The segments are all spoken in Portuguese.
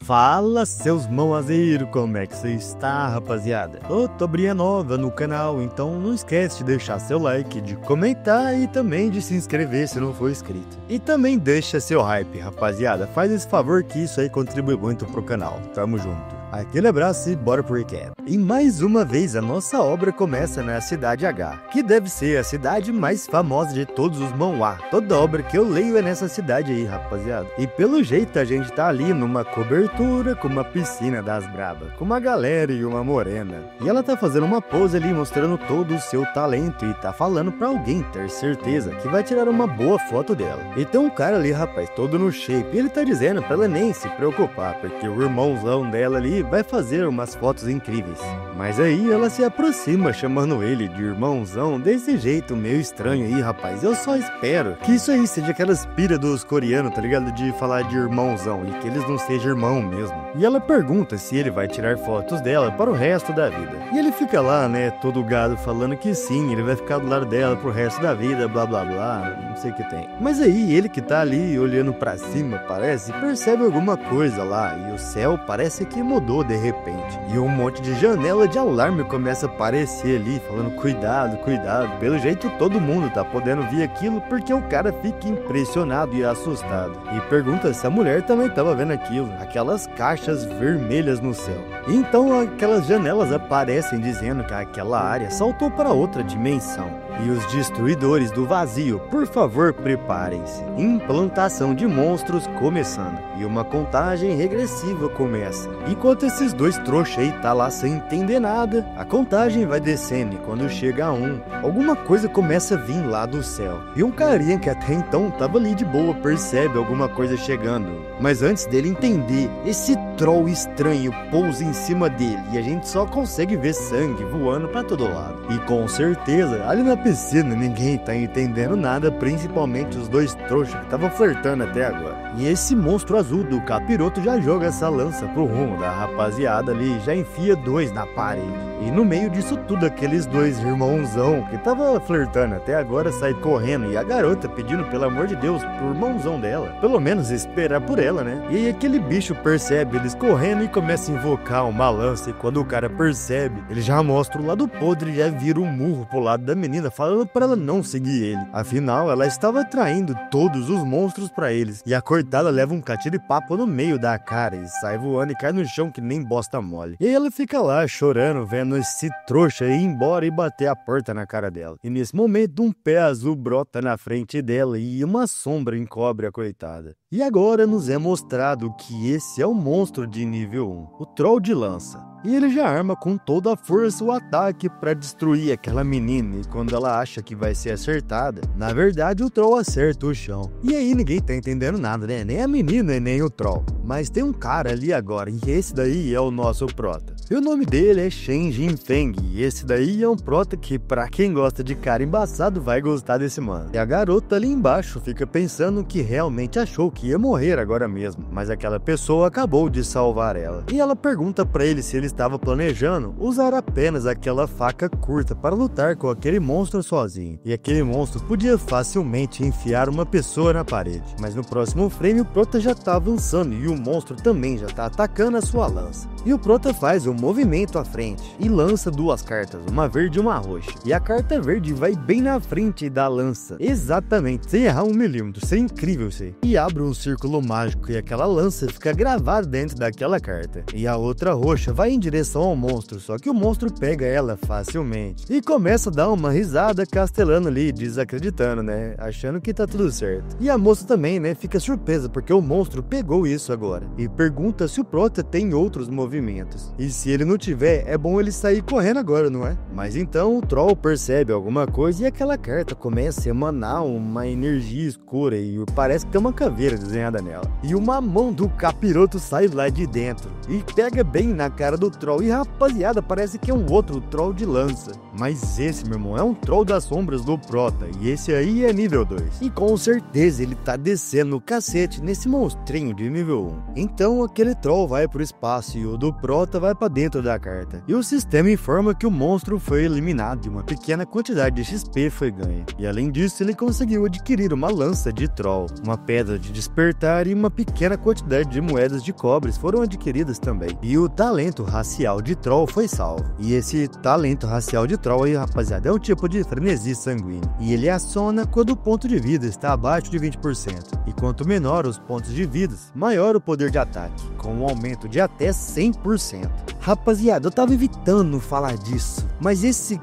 Fala, seus mãozeiros, como é que você está, rapaziada? Outubrinha nova no canal, então não esquece de deixar seu like, de comentar e também de se inscrever se não for inscrito. E também deixa seu hype, rapaziada, faz esse favor que isso aí contribui muito pro canal. Tamo junto. Aquele abraço e bora pro recap. E mais uma vez a nossa obra começa na Cidade H, que deve ser a cidade mais famosa de todos os manhwa. Toda obra que eu leio é nessa cidade aí, rapaziada. E pelo jeito a gente tá ali numa cobertura com uma piscina das brabas, com uma galera e uma morena. E ela tá fazendo uma pose ali mostrando todo o seu talento e tá falando pra alguém ter certeza que vai tirar uma boa foto dela. E tem um cara ali, rapaz, todo no shape, e ele tá dizendo pra ela nem se preocupar, porque o irmãozão dela ali vai fazer umas fotos incríveis. Mas aí ela se aproxima chamando ele de irmãozão desse jeito meio estranho aí, rapaz. Eu só espero que isso aí seja aquelas pira dos coreanos, tá ligado? De falar de irmãozão e que eles não sejam irmão mesmo. E ela pergunta se ele vai tirar fotos dela para o resto da vida. E ele fica lá, né, todo gado falando que sim, ele vai ficar do lado dela pro resto da vida, blá blá blá, não sei o que tem. Mas aí ele que tá ali olhando pra cima, parece, percebe alguma coisa lá e o céu parece que mudou de repente. E um monte de janela de alarme começa a aparecer ali, falando cuidado, cuidado. Pelo jeito todo mundo tá podendo ver aquilo porque o cara fica impressionado e assustado. E pergunta se a mulher também tava vendo aquilo, aquelas caixas vermelhas no céu. E então aquelas janelas aparecem dizendo que aquela área saltou para outra dimensão. E os destruidores do vazio, por favor, preparem-se. Implantação de monstros começando. E uma contagem regressiva começa. Enquanto esses dois trouxas aí tá lá sem entender nada, a contagem vai descendo e quando chega a 1, alguma coisa começa a vir lá do céu. E um carinha que até então tava ali de boa percebe alguma coisa chegando. Mas antes dele entender, esse troll estranho pousa em cima dele e a gente só consegue ver sangue voando pra todo lado. E com certeza, ali na piscina ninguém tá entendendo nada, principalmente os dois trouxas que estavam flertando até agora. E esse monstro azul do capiroto já joga essa lança pro rumo da rapaziada ali, já enfia dois na parede. E no meio disso tudo, aqueles dois irmãozão que tava flertando até agora sai correndo e a garota pedindo pelo amor de Deus pro irmãozão dela, pelo menos esperar por ela, né? E aí aquele bicho percebe eles correndo e começa a invocar uma lança e quando o cara percebe, ele já mostra o lado podre e já vira um murro pro lado da menina, falando pra ela não seguir ele. Afinal, ela estava atraindo todos os monstros pra eles. E a cortada leva um catiripapo no meio da cara e sai voando e cai no chão que nem bosta mole. E aí ela fica lá chorando, vendo esse trouxa ir embora e bater a porta na cara dela. E nesse momento, um pé azul brota na frente dela e uma sombra encobre a coitada. E agora nos é mostrado que esse é o monstro de nível 1, o Troll de Lança. E ele já arma com toda a força o ataque para destruir aquela menina e quando ela acha que vai ser acertada, na verdade o Troll acerta o chão. E aí ninguém tá entendendo nada, né? Nem a menina e nem o Troll. Mas tem um cara ali agora e esse daí é o nosso prota. E o nome dele é Shen Jinfeng e esse daí é um prota que pra quem gosta de cara embaçado vai gostar desse mano. E a garota ali embaixo fica pensando que realmente achou que ia morrer agora mesmo, mas aquela pessoa acabou de salvar ela. E ela pergunta pra ele se ele estava planejando usar apenas aquela faca curta para lutar com aquele monstro sozinho. E aquele monstro podia facilmente enfiar uma pessoa na parede. Mas no próximo frame o prota já tá avançando e o monstro também já tá atacando a sua lança. E o prota faz um movimento à frente e lança duas cartas, uma verde e uma roxa. E a carta verde vai bem na frente da lança, exatamente, sem errar 1 milímetro, isso é incrível isso aí. E abre um círculo mágico e aquela lança fica gravada dentro daquela carta. E a outra roxa vai em direção ao monstro, só que o monstro pega ela facilmente. E começa a dar uma risada castelando ali, desacreditando, né, achando que tá tudo certo. E a moça também, né, fica surpresa porque o monstro pegou isso agora. E pergunta se o prota tem outros movimentos. E se ele não tiver, é bom ele sair correndo agora, não é? Mas então o Troll percebe alguma coisa e aquela carta começa a emanar uma energia escura e parece que tem uma caveira desenhada nela. E uma mão do capiroto sai lá de dentro e pega bem na cara do Troll. E rapaziada, parece que é um outro Troll de lança. Mas esse, meu irmão, é um Troll das sombras do prota e esse aí é nível 2. E com certeza ele tá descendo o cacete nesse monstrinho de nível 1. Então aquele Troll vai pro espaço e o do prota vai pra dentro da carta. E o sistema informa que o monstro foi eliminado e uma pequena quantidade de XP foi ganha. E além disso, ele conseguiu adquirir uma lança de Troll, uma pedra de despertar e uma pequena quantidade de moedas de cobre foram adquiridas também. E o talento racial de Troll foi salvo. E esse talento racial de Troll aí, rapaziada, é um tipo de frenesi sanguíneo. E ele aciona quando o ponto de vida está abaixo de 20%. E quanto menor os pontos de vida, maior o poder de ataque, com um aumento de até 100%. Rapaziada, eu tava evitando falar disso, mas esse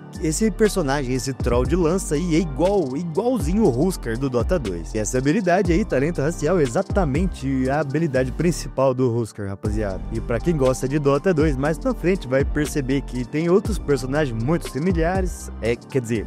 personagem, esse Troll de lança aí é igualzinho o Huskar do Dota 2. E essa habilidade aí, talento racial, é exatamente a habilidade principal do Huskar, rapaziada. E pra quem gosta de Dota 2, mais pra frente vai perceber que tem outros personagens muito similares,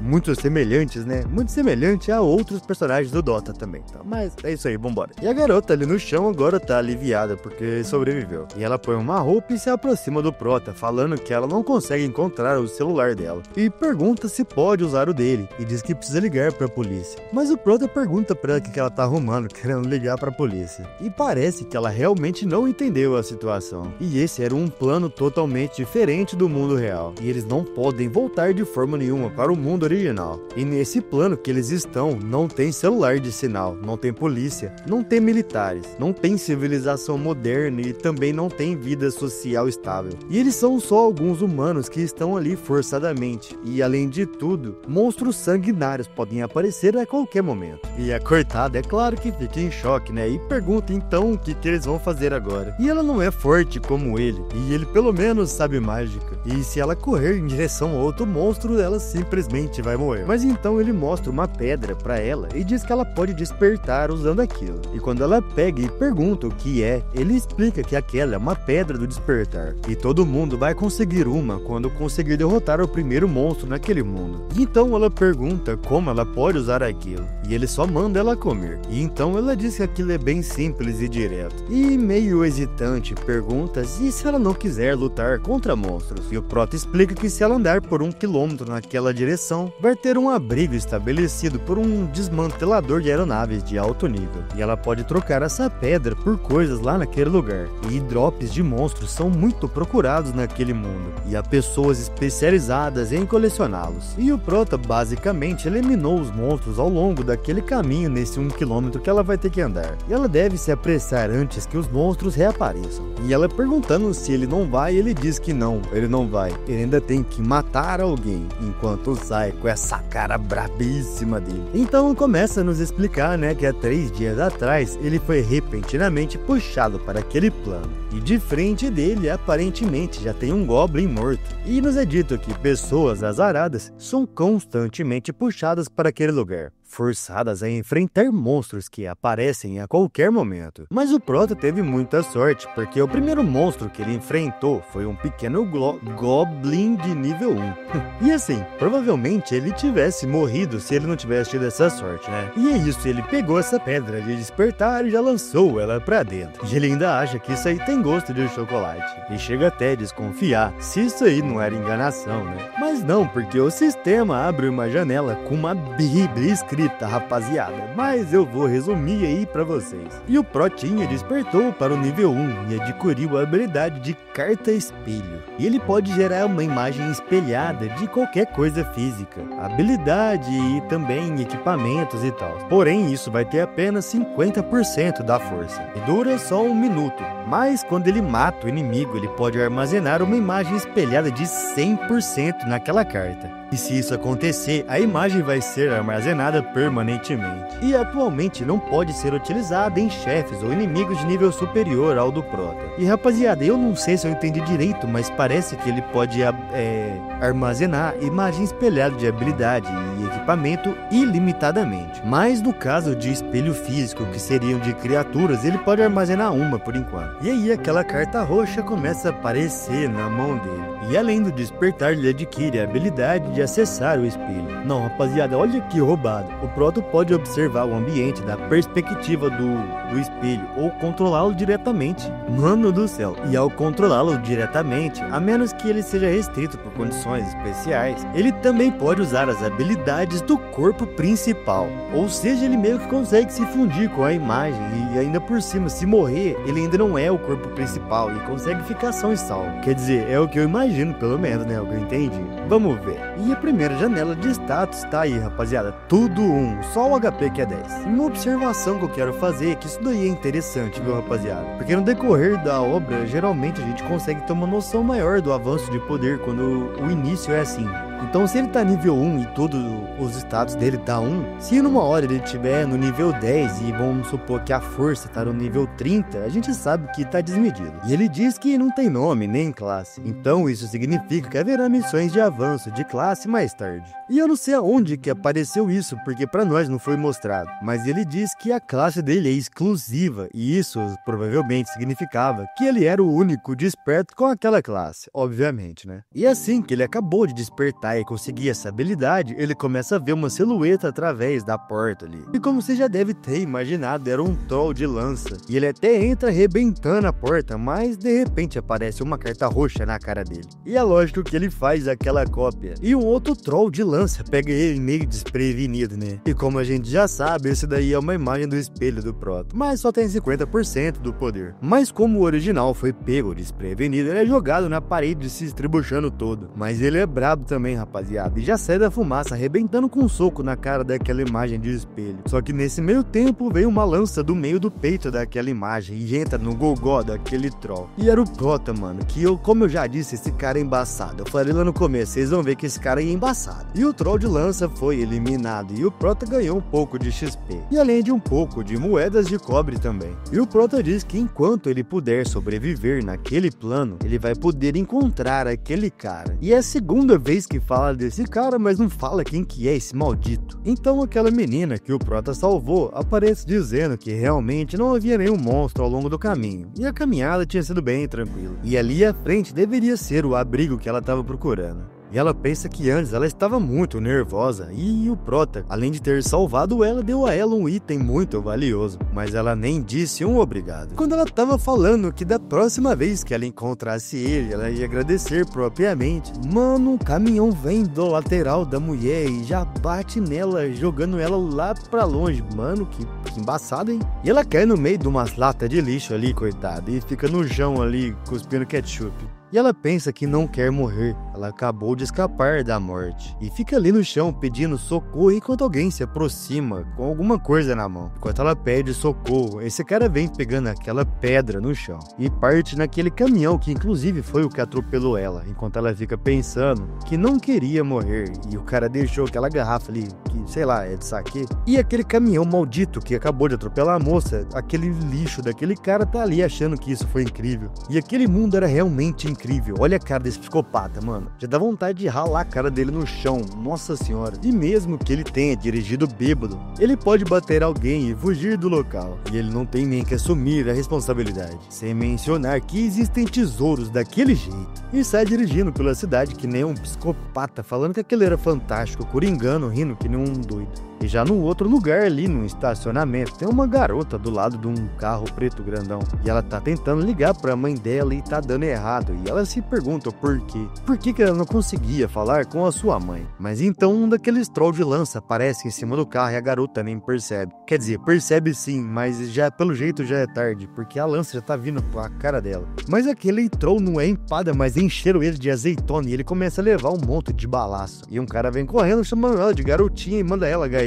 muito semelhantes, né? Muito semelhante a outros personagens do Dota também. Então, mas é isso aí, vambora. E a garota ali no chão agora tá aliviada porque sobreviveu. E ela põe uma roupa e se aproxima do Prota, falando que ela não consegue encontrar o celular dela. E pergunta se pode usar o dele, e diz que precisa ligar pra polícia. Mas o Prota pergunta pra ela o que ela tá arrumando, querendo ligar pra polícia. E parece que ela realmente não entendeu a situação. E esse era um plano totalmente diferente do mundo real. E eles não podem voltar de forma nenhuma para o mundo original. E nesse plano que eles estão, não tem celular de sinal, não tem polícia, não tem militares, não tem civilização moderna e também não tem vida social estável. E eles são só alguns humanos que estão ali forçadamente. E além de tudo, monstros sanguinários podem aparecer a qualquer momento. E a coitada, é claro que fica em choque, né? E pergunta então o que eles vão fazer agora. E ela não é forte como ele, e ele pelo menos sabe mágica. E se ela correr em direção a outro monstro, ela simplesmente vai morrer. Mas então ele mostra uma pedra pra ela e diz que ela pode despertar usando aquilo. E quando ela pega e pergunta o que é, ele explica que aquela é uma pedra do despertar. E todo mundo vai conseguir uma quando conseguir derrotar o primeiro monstro naquele mundo. E então ela pergunta como ela pode usar aquilo. E ele só manda ela comer. E então ela diz que aquilo é bem simples e direto. E meio hesitante pergunta e se ela não quiser lutar contra monstros. E o Prota explica que se ela andar por 1 quilômetro naquela direção, vai ter um abrigo estabelecido por um desmantelador de aeronaves de alto nível. E ela pode trocar essa pedra por coisas lá naquele lugar. E drops de monstros são muito procurados naquele mundo. E há pessoas especializadas em colecioná-los. E o Prota basicamente eliminou os monstros ao longo daquele caminho nesse 1 quilômetro que ela vai ter que andar. E ela deve se apressar antes que os monstros reapareçam. E ela perguntando se ele não vai, ele diz que não, ele não vai. Ele ainda tem que matar alguém, enquanto sai com essa cara brabíssima dele. Então começa a nos explicar, né, que há 3 dias atrás ele foi repentinamente puxado para aquele plano. E de frente dele, aparentemente, já tem um Goblin morto. E nos é dito que pessoas azaradas são constantemente puxadas para aquele lugar, forçadas a enfrentar monstros que aparecem a qualquer momento. Mas o Prota teve muita sorte, porque o primeiro monstro que ele enfrentou foi um pequeno Goblin de nível 1. E assim, provavelmente ele tivesse morrido se ele não tivesse tido essa sorte, né? E é isso, ele pegou essa pedra de despertar e já lançou ela pra dentro. E ele ainda acha que isso aí tem gosto de chocolate. E chega até a desconfiar se isso aí não era enganação, né? Mas não, porque o sistema abre uma janela com uma Bíblia escrita, rapaziada, mas eu vou resumir aí pra vocês. E o Protinha despertou para o nível 1 e adquiriu a habilidade de carta espelho. E ele pode gerar uma imagem espelhada de qualquer coisa física, habilidade e também equipamentos e tal. Porém, isso vai ter apenas 50% da força e dura só 1 minuto. Mas quando ele mata o inimigo, ele pode armazenar uma imagem espelhada de 100% naquela carta. E se isso acontecer, a imagem vai ser armazenada permanentemente. E atualmente não pode ser utilizada em chefes ou inimigos de nível superior ao do Prota. E rapaziada, eu não sei se eu entendi direito, mas parece que ele pode armazenar imagem espelhada de habilidade e equipamento ilimitadamente. Mas no caso de espelho físico, que seriam de criaturas, ele pode armazenar uma por enquanto. E aí aquela carta roxa começa a aparecer na mão dele. E além do despertar, ele adquire a habilidade de acessar o espelho. Não, rapaziada, olha que roubado. O Proto pode observar o ambiente da perspectiva do espelho ou controlá-lo diretamente. Mano do céu. E ao controlá-lo diretamente, a menos que ele seja restrito por condições especiais, ele também pode usar as habilidades do corpo principal. Ou seja, ele meio que consegue se fundir com a imagem e ainda por cima, se morrer, ele ainda não é o corpo principal e consegue ficar são e salvo. Quer dizer, é o que eu imagino, pelo menos, né? O que eu entendi. Vamos ver. E a primeira janela de status tá aí, rapaziada, tudo 1, só o HP que é 10. E uma observação que eu quero fazer é que isso daí é interessante, viu, rapaziada? Porque no decorrer da obra, geralmente a gente consegue ter uma noção maior do avanço de poder quando o início é assim. Então se ele tá nível 1 e todos os status dele tá 1, se numa hora ele estiver no nível 10 e vamos supor que a força tá no nível 30, a gente sabe que tá desmedido. E ele diz que não tem nome nem classe, então isso significa que haverá missões de avanço de classe mais tarde. E eu não sei aonde que apareceu isso, porque pra nós não foi mostrado, mas ele diz que a classe dele é exclusiva, e isso provavelmente significava que ele era o único desperto com aquela classe, obviamente, né? E assim que ele acabou de despertar e conseguir essa habilidade, ele começa a ver uma silhueta através da porta ali. E como você já deve ter imaginado, era um troll de lança. E ele até entra arrebentando a porta, mas de repente aparece uma carta roxa na cara dele. E é lógico que ele faz aquela cópia. E um outro troll de lança pega ele meio desprevenido, né? E como a gente já sabe, esse daí é uma imagem do espelho do Proto, mas só tem 50% do poder. Mas como o original foi pego desprevenido, ele é jogado na parede se estribuchando todo. Mas ele é brabo também, rapaziada, e já sai da fumaça arrebentando com um soco na cara daquela imagem de espelho. Só que nesse meio tempo veio uma lança do meio do peito daquela imagem e entra no gogó daquele troll. E era o Prota, mano, que como eu já disse, esse cara é embaçado. Eu falei lá no começo, vocês vão ver que esse cara é embaçado. E o troll de lança foi eliminado e o Prota ganhou um pouco de XP. E além de um pouco de moedas de cobre também. E o Prota diz que enquanto ele puder sobreviver naquele plano, ele vai poder encontrar aquele cara. E é a segunda vez que fala desse cara, mas não fala quem que é esse maldito. Então aquela menina que o Prota salvou aparece dizendo que realmente não havia nenhum monstro ao longo do caminho, e a caminhada tinha sido bem tranquila. E ali à frente deveria ser o abrigo que ela estava procurando. E ela pensa que antes ela estava muito nervosa e o Prota, além de ter salvado ela, deu a ela um item muito valioso, mas ela nem disse um obrigado. Quando ela estava falando que da próxima vez que ela encontrasse ele, ela ia agradecer propriamente, mano, um caminhão vem do lateral da mulher e já bate nela, jogando ela lá pra longe. Mano, que embaçado, hein? E ela cai no meio de umas latas de lixo ali, coitada, e fica no chão ali, cuspindo ketchup. E ela pensa que não quer morrer, ela acabou de escapar da morte. E fica ali no chão pedindo socorro enquanto alguém se aproxima com alguma coisa na mão. Enquanto ela pede socorro, esse cara vem pegando aquela pedra no chão e parte naquele caminhão que inclusive foi o que atropelou ela. Enquanto ela fica pensando que não queria morrer e o cara deixou aquela garrafa ali, que sei lá, é de saquê. E aquele caminhão maldito que acabou de atropelar a moça, aquele lixo daquele cara tá ali achando que isso foi incrível. E aquele mundo era realmente incrível. Olha a cara desse psicopata, mano. Já dá vontade de ralar a cara dele no chão. Nossa senhora. E mesmo que ele tenha dirigido bêbado, ele pode bater alguém e fugir do local. E ele não tem nem que assumir a responsabilidade. Sem mencionar que existem tesouros daquele jeito. E sai dirigindo pela cidade que nem um psicopata, falando que aquele era fantástico, coringando, rindo que nem um doido. E já no outro lugar ali, no estacionamento, tem uma garota do lado de um carro preto grandão. E ela tá tentando ligar pra mãe dela e tá dando errado. E ela se pergunta por quê. Por que ela não conseguia falar com a sua mãe? Mas então um daqueles trolls de lança aparece em cima do carro e a garota nem percebe. Quer dizer, percebe sim, mas já pelo jeito já é tarde, porque a lança já tá vindo pra cara dela. Mas aquele troll não é empada, mas encheram ele de azeitona e ele começa a levar um monte de balaço. E um cara vem correndo chamando ela de garotinha e manda ela agachar.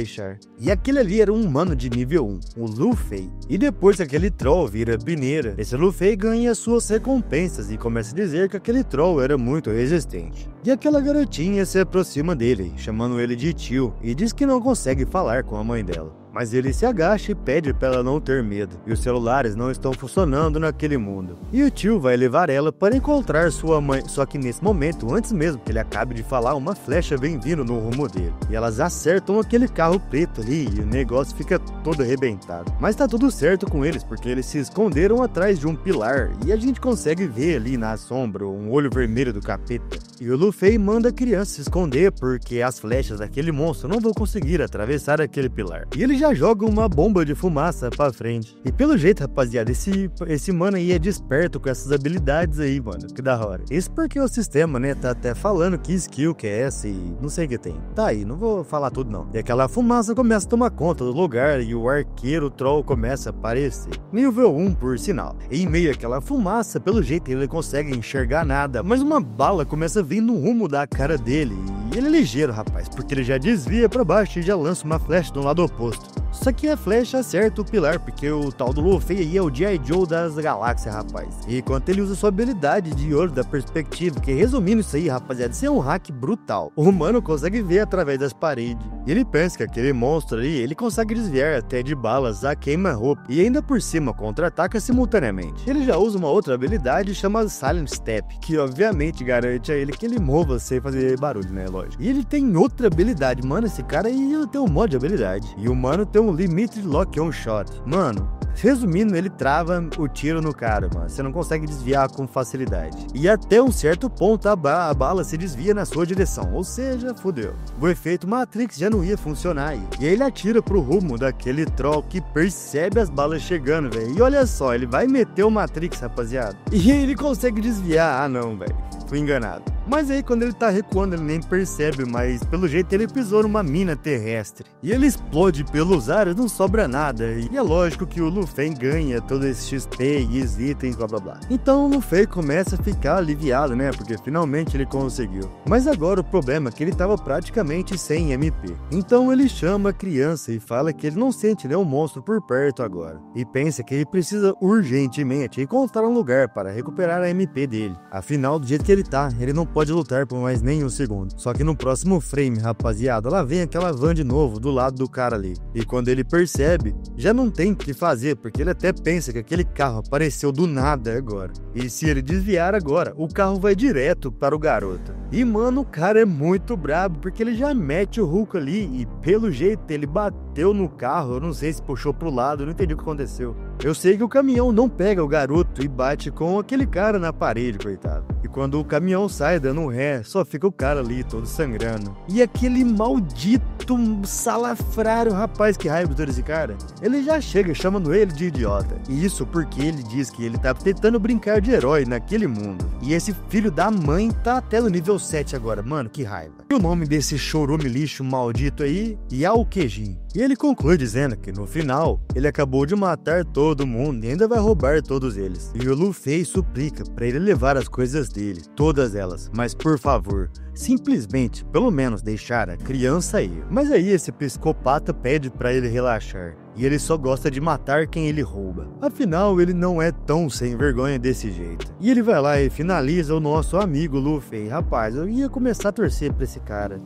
E aquele ali era um humano de nível 1, o Luffy. E depois que aquele troll vira peneira, esse Luffy ganha suas recompensas e começa a dizer que aquele troll era muito resistente. E aquela garotinha se aproxima dele, chamando ele de tio, e diz que não consegue falar com a mãe dela. Mas ele se agacha e pede para ela não ter medo, e os celulares não estão funcionando naquele mundo. E o tio vai levar ela para encontrar sua mãe, só que nesse momento, antes mesmo que ele acabe de falar, uma flecha vem vindo no rumo dele. E elas acertam aquele carro preto ali, e o negócio fica todo arrebentado. Mas tá tudo certo com eles, porque eles se esconderam atrás de um pilar, e a gente consegue ver ali na sombra um olho vermelho do capeta. E o Luffy manda a criança se esconder, porque as flechas daquele monstro não vão conseguir atravessar aquele pilar. E ele já joga uma bomba de fumaça pra frente. E pelo jeito, rapaziada, esse mano aí é desperto com essas habilidades aí, mano. Que da hora. Isso porque o sistema, né, tá até falando que skill que é essa e não sei o que tem. Tá aí, não vou falar tudo não. E aquela fumaça começa a tomar conta do lugar e o arqueiro troll começa a aparecer. Nível 1, por sinal. E em meio àquela fumaça, pelo jeito ele não consegue enxergar nada, mas uma bala começa a vir no rumo da cara dele. E ele é ligeiro, rapaz, porque ele já desvia pra baixo e já lança uma flecha do lado oposto. Só que a flecha acerta o pilar, porque o tal do Luffy aí é o G.I. Joe das galáxias, rapaz. E enquanto ele usa sua habilidade de olho da perspectiva, que resumindo isso aí, rapaziada, isso é um hack brutal. O humano consegue ver através das paredes. E ele pensa que aquele monstro ali, ele consegue desviar até de balas a queima-roupa. E ainda por cima, contra-ataca simultaneamente. Ele já usa uma outra habilidade chamada Silent Step, que obviamente garante a ele que ele mova sem fazer barulho, né, lógico. E ele tem outra habilidade, mano, esse cara aí tem um monte de habilidade. E o mano tem um Limited Lock On Shot. Mano, resumindo, ele trava o tiro no cara, mano. Você não consegue desviar com facilidade. E até um certo ponto a bala se desvia na sua direção. Ou seja, fodeu. O efeito Matrix já não ia funcionar aí. E aí ele atira pro rumo daquele troll que percebe as balas chegando, velho. E olha só, ele vai meter o Matrix, rapaziada. E ele consegue desviar. Ah, não, velho. Fui enganado. Mas aí quando ele tá recuando ele nem percebe, mas pelo jeito ele pisou numa mina terrestre. E ele explode pelos ares, não sobra nada. E é lógico que o Luffy ganha todo esse XP e os itens, blá blá blá. Então o Luffy começa a ficar aliviado, né, porque finalmente ele conseguiu. Mas agora o problema é que ele tava praticamente sem MP. Então ele chama a criança e fala que ele não sente nenhum monstro por perto agora. E pensa que ele precisa urgentemente encontrar um lugar para recuperar a MP dele. Afinal, do jeito que ele tá, ele não pode lutar por mais nem um segundo. Só que no próximo frame, rapaziada, lá vem aquela van de novo do lado do cara ali. E quando ele percebe, já não tem o que fazer, porque ele até pensa que aquele carro apareceu do nada agora. E se ele desviar agora, o carro vai direto para o garoto. E mano, o cara é muito brabo, porque ele já mete o Hulk ali e pelo jeito ele bateu no carro, eu não sei se puxou pro lado, eu não entendi o que aconteceu. Eu sei que o caminhão não pega o garoto e bate com aquele cara na parede, coitado. E quando o caminhão sai dando ré, só fica o cara ali todo sangrando. E aquele maldito salafrário, rapaz, que raiva desse cara. Ele já chega chamando ele de idiota. E isso porque ele diz que ele tá tentando brincar de herói naquele mundo. E esse filho da mãe tá até no nível 7 agora, mano, que raiva. E o nome desse chorume lixo maldito aí, Yaokejin. E ele conclui dizendo que no final, ele acabou de matar todo mundo e ainda vai roubar todos eles. E o Luffy suplica pra ele levar as coisas dele, todas elas, mas por favor, simplesmente, pelo menos deixar a criança ir. Mas aí esse psicopata pede pra ele relaxar. E ele só gosta de matar quem ele rouba. Afinal, ele não é tão sem vergonha desse jeito. E ele vai lá e finaliza o nosso amigo Luffy. Rapaz, eu ia começar a torcer pra esse cara.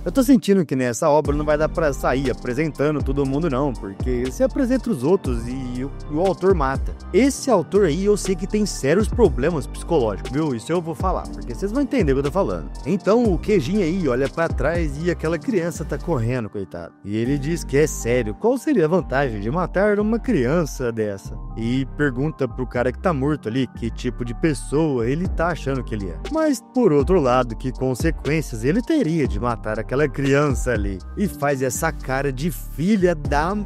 Eu tô sentindo que nessa obra não vai dar pra sair apresentando todo mundo não, porque você apresenta os outros e o autor mata. Esse autor aí eu sei que tem sérios problemas psicológicos, viu? Isso eu vou falar, porque vocês vão entender o que eu tô falando. Então o Queijinho aí olha pra trás e aquela criança tá correndo, coitado. E ele diz que é sério, qual seria a vantagem de matar uma criança dessa? E pergunta pro cara que tá morto ali que tipo de pessoa ele tá achando que ele é. Mas por outro lado, que consequências ele teria de matar aquela criança ali, e faz essa cara de filha da...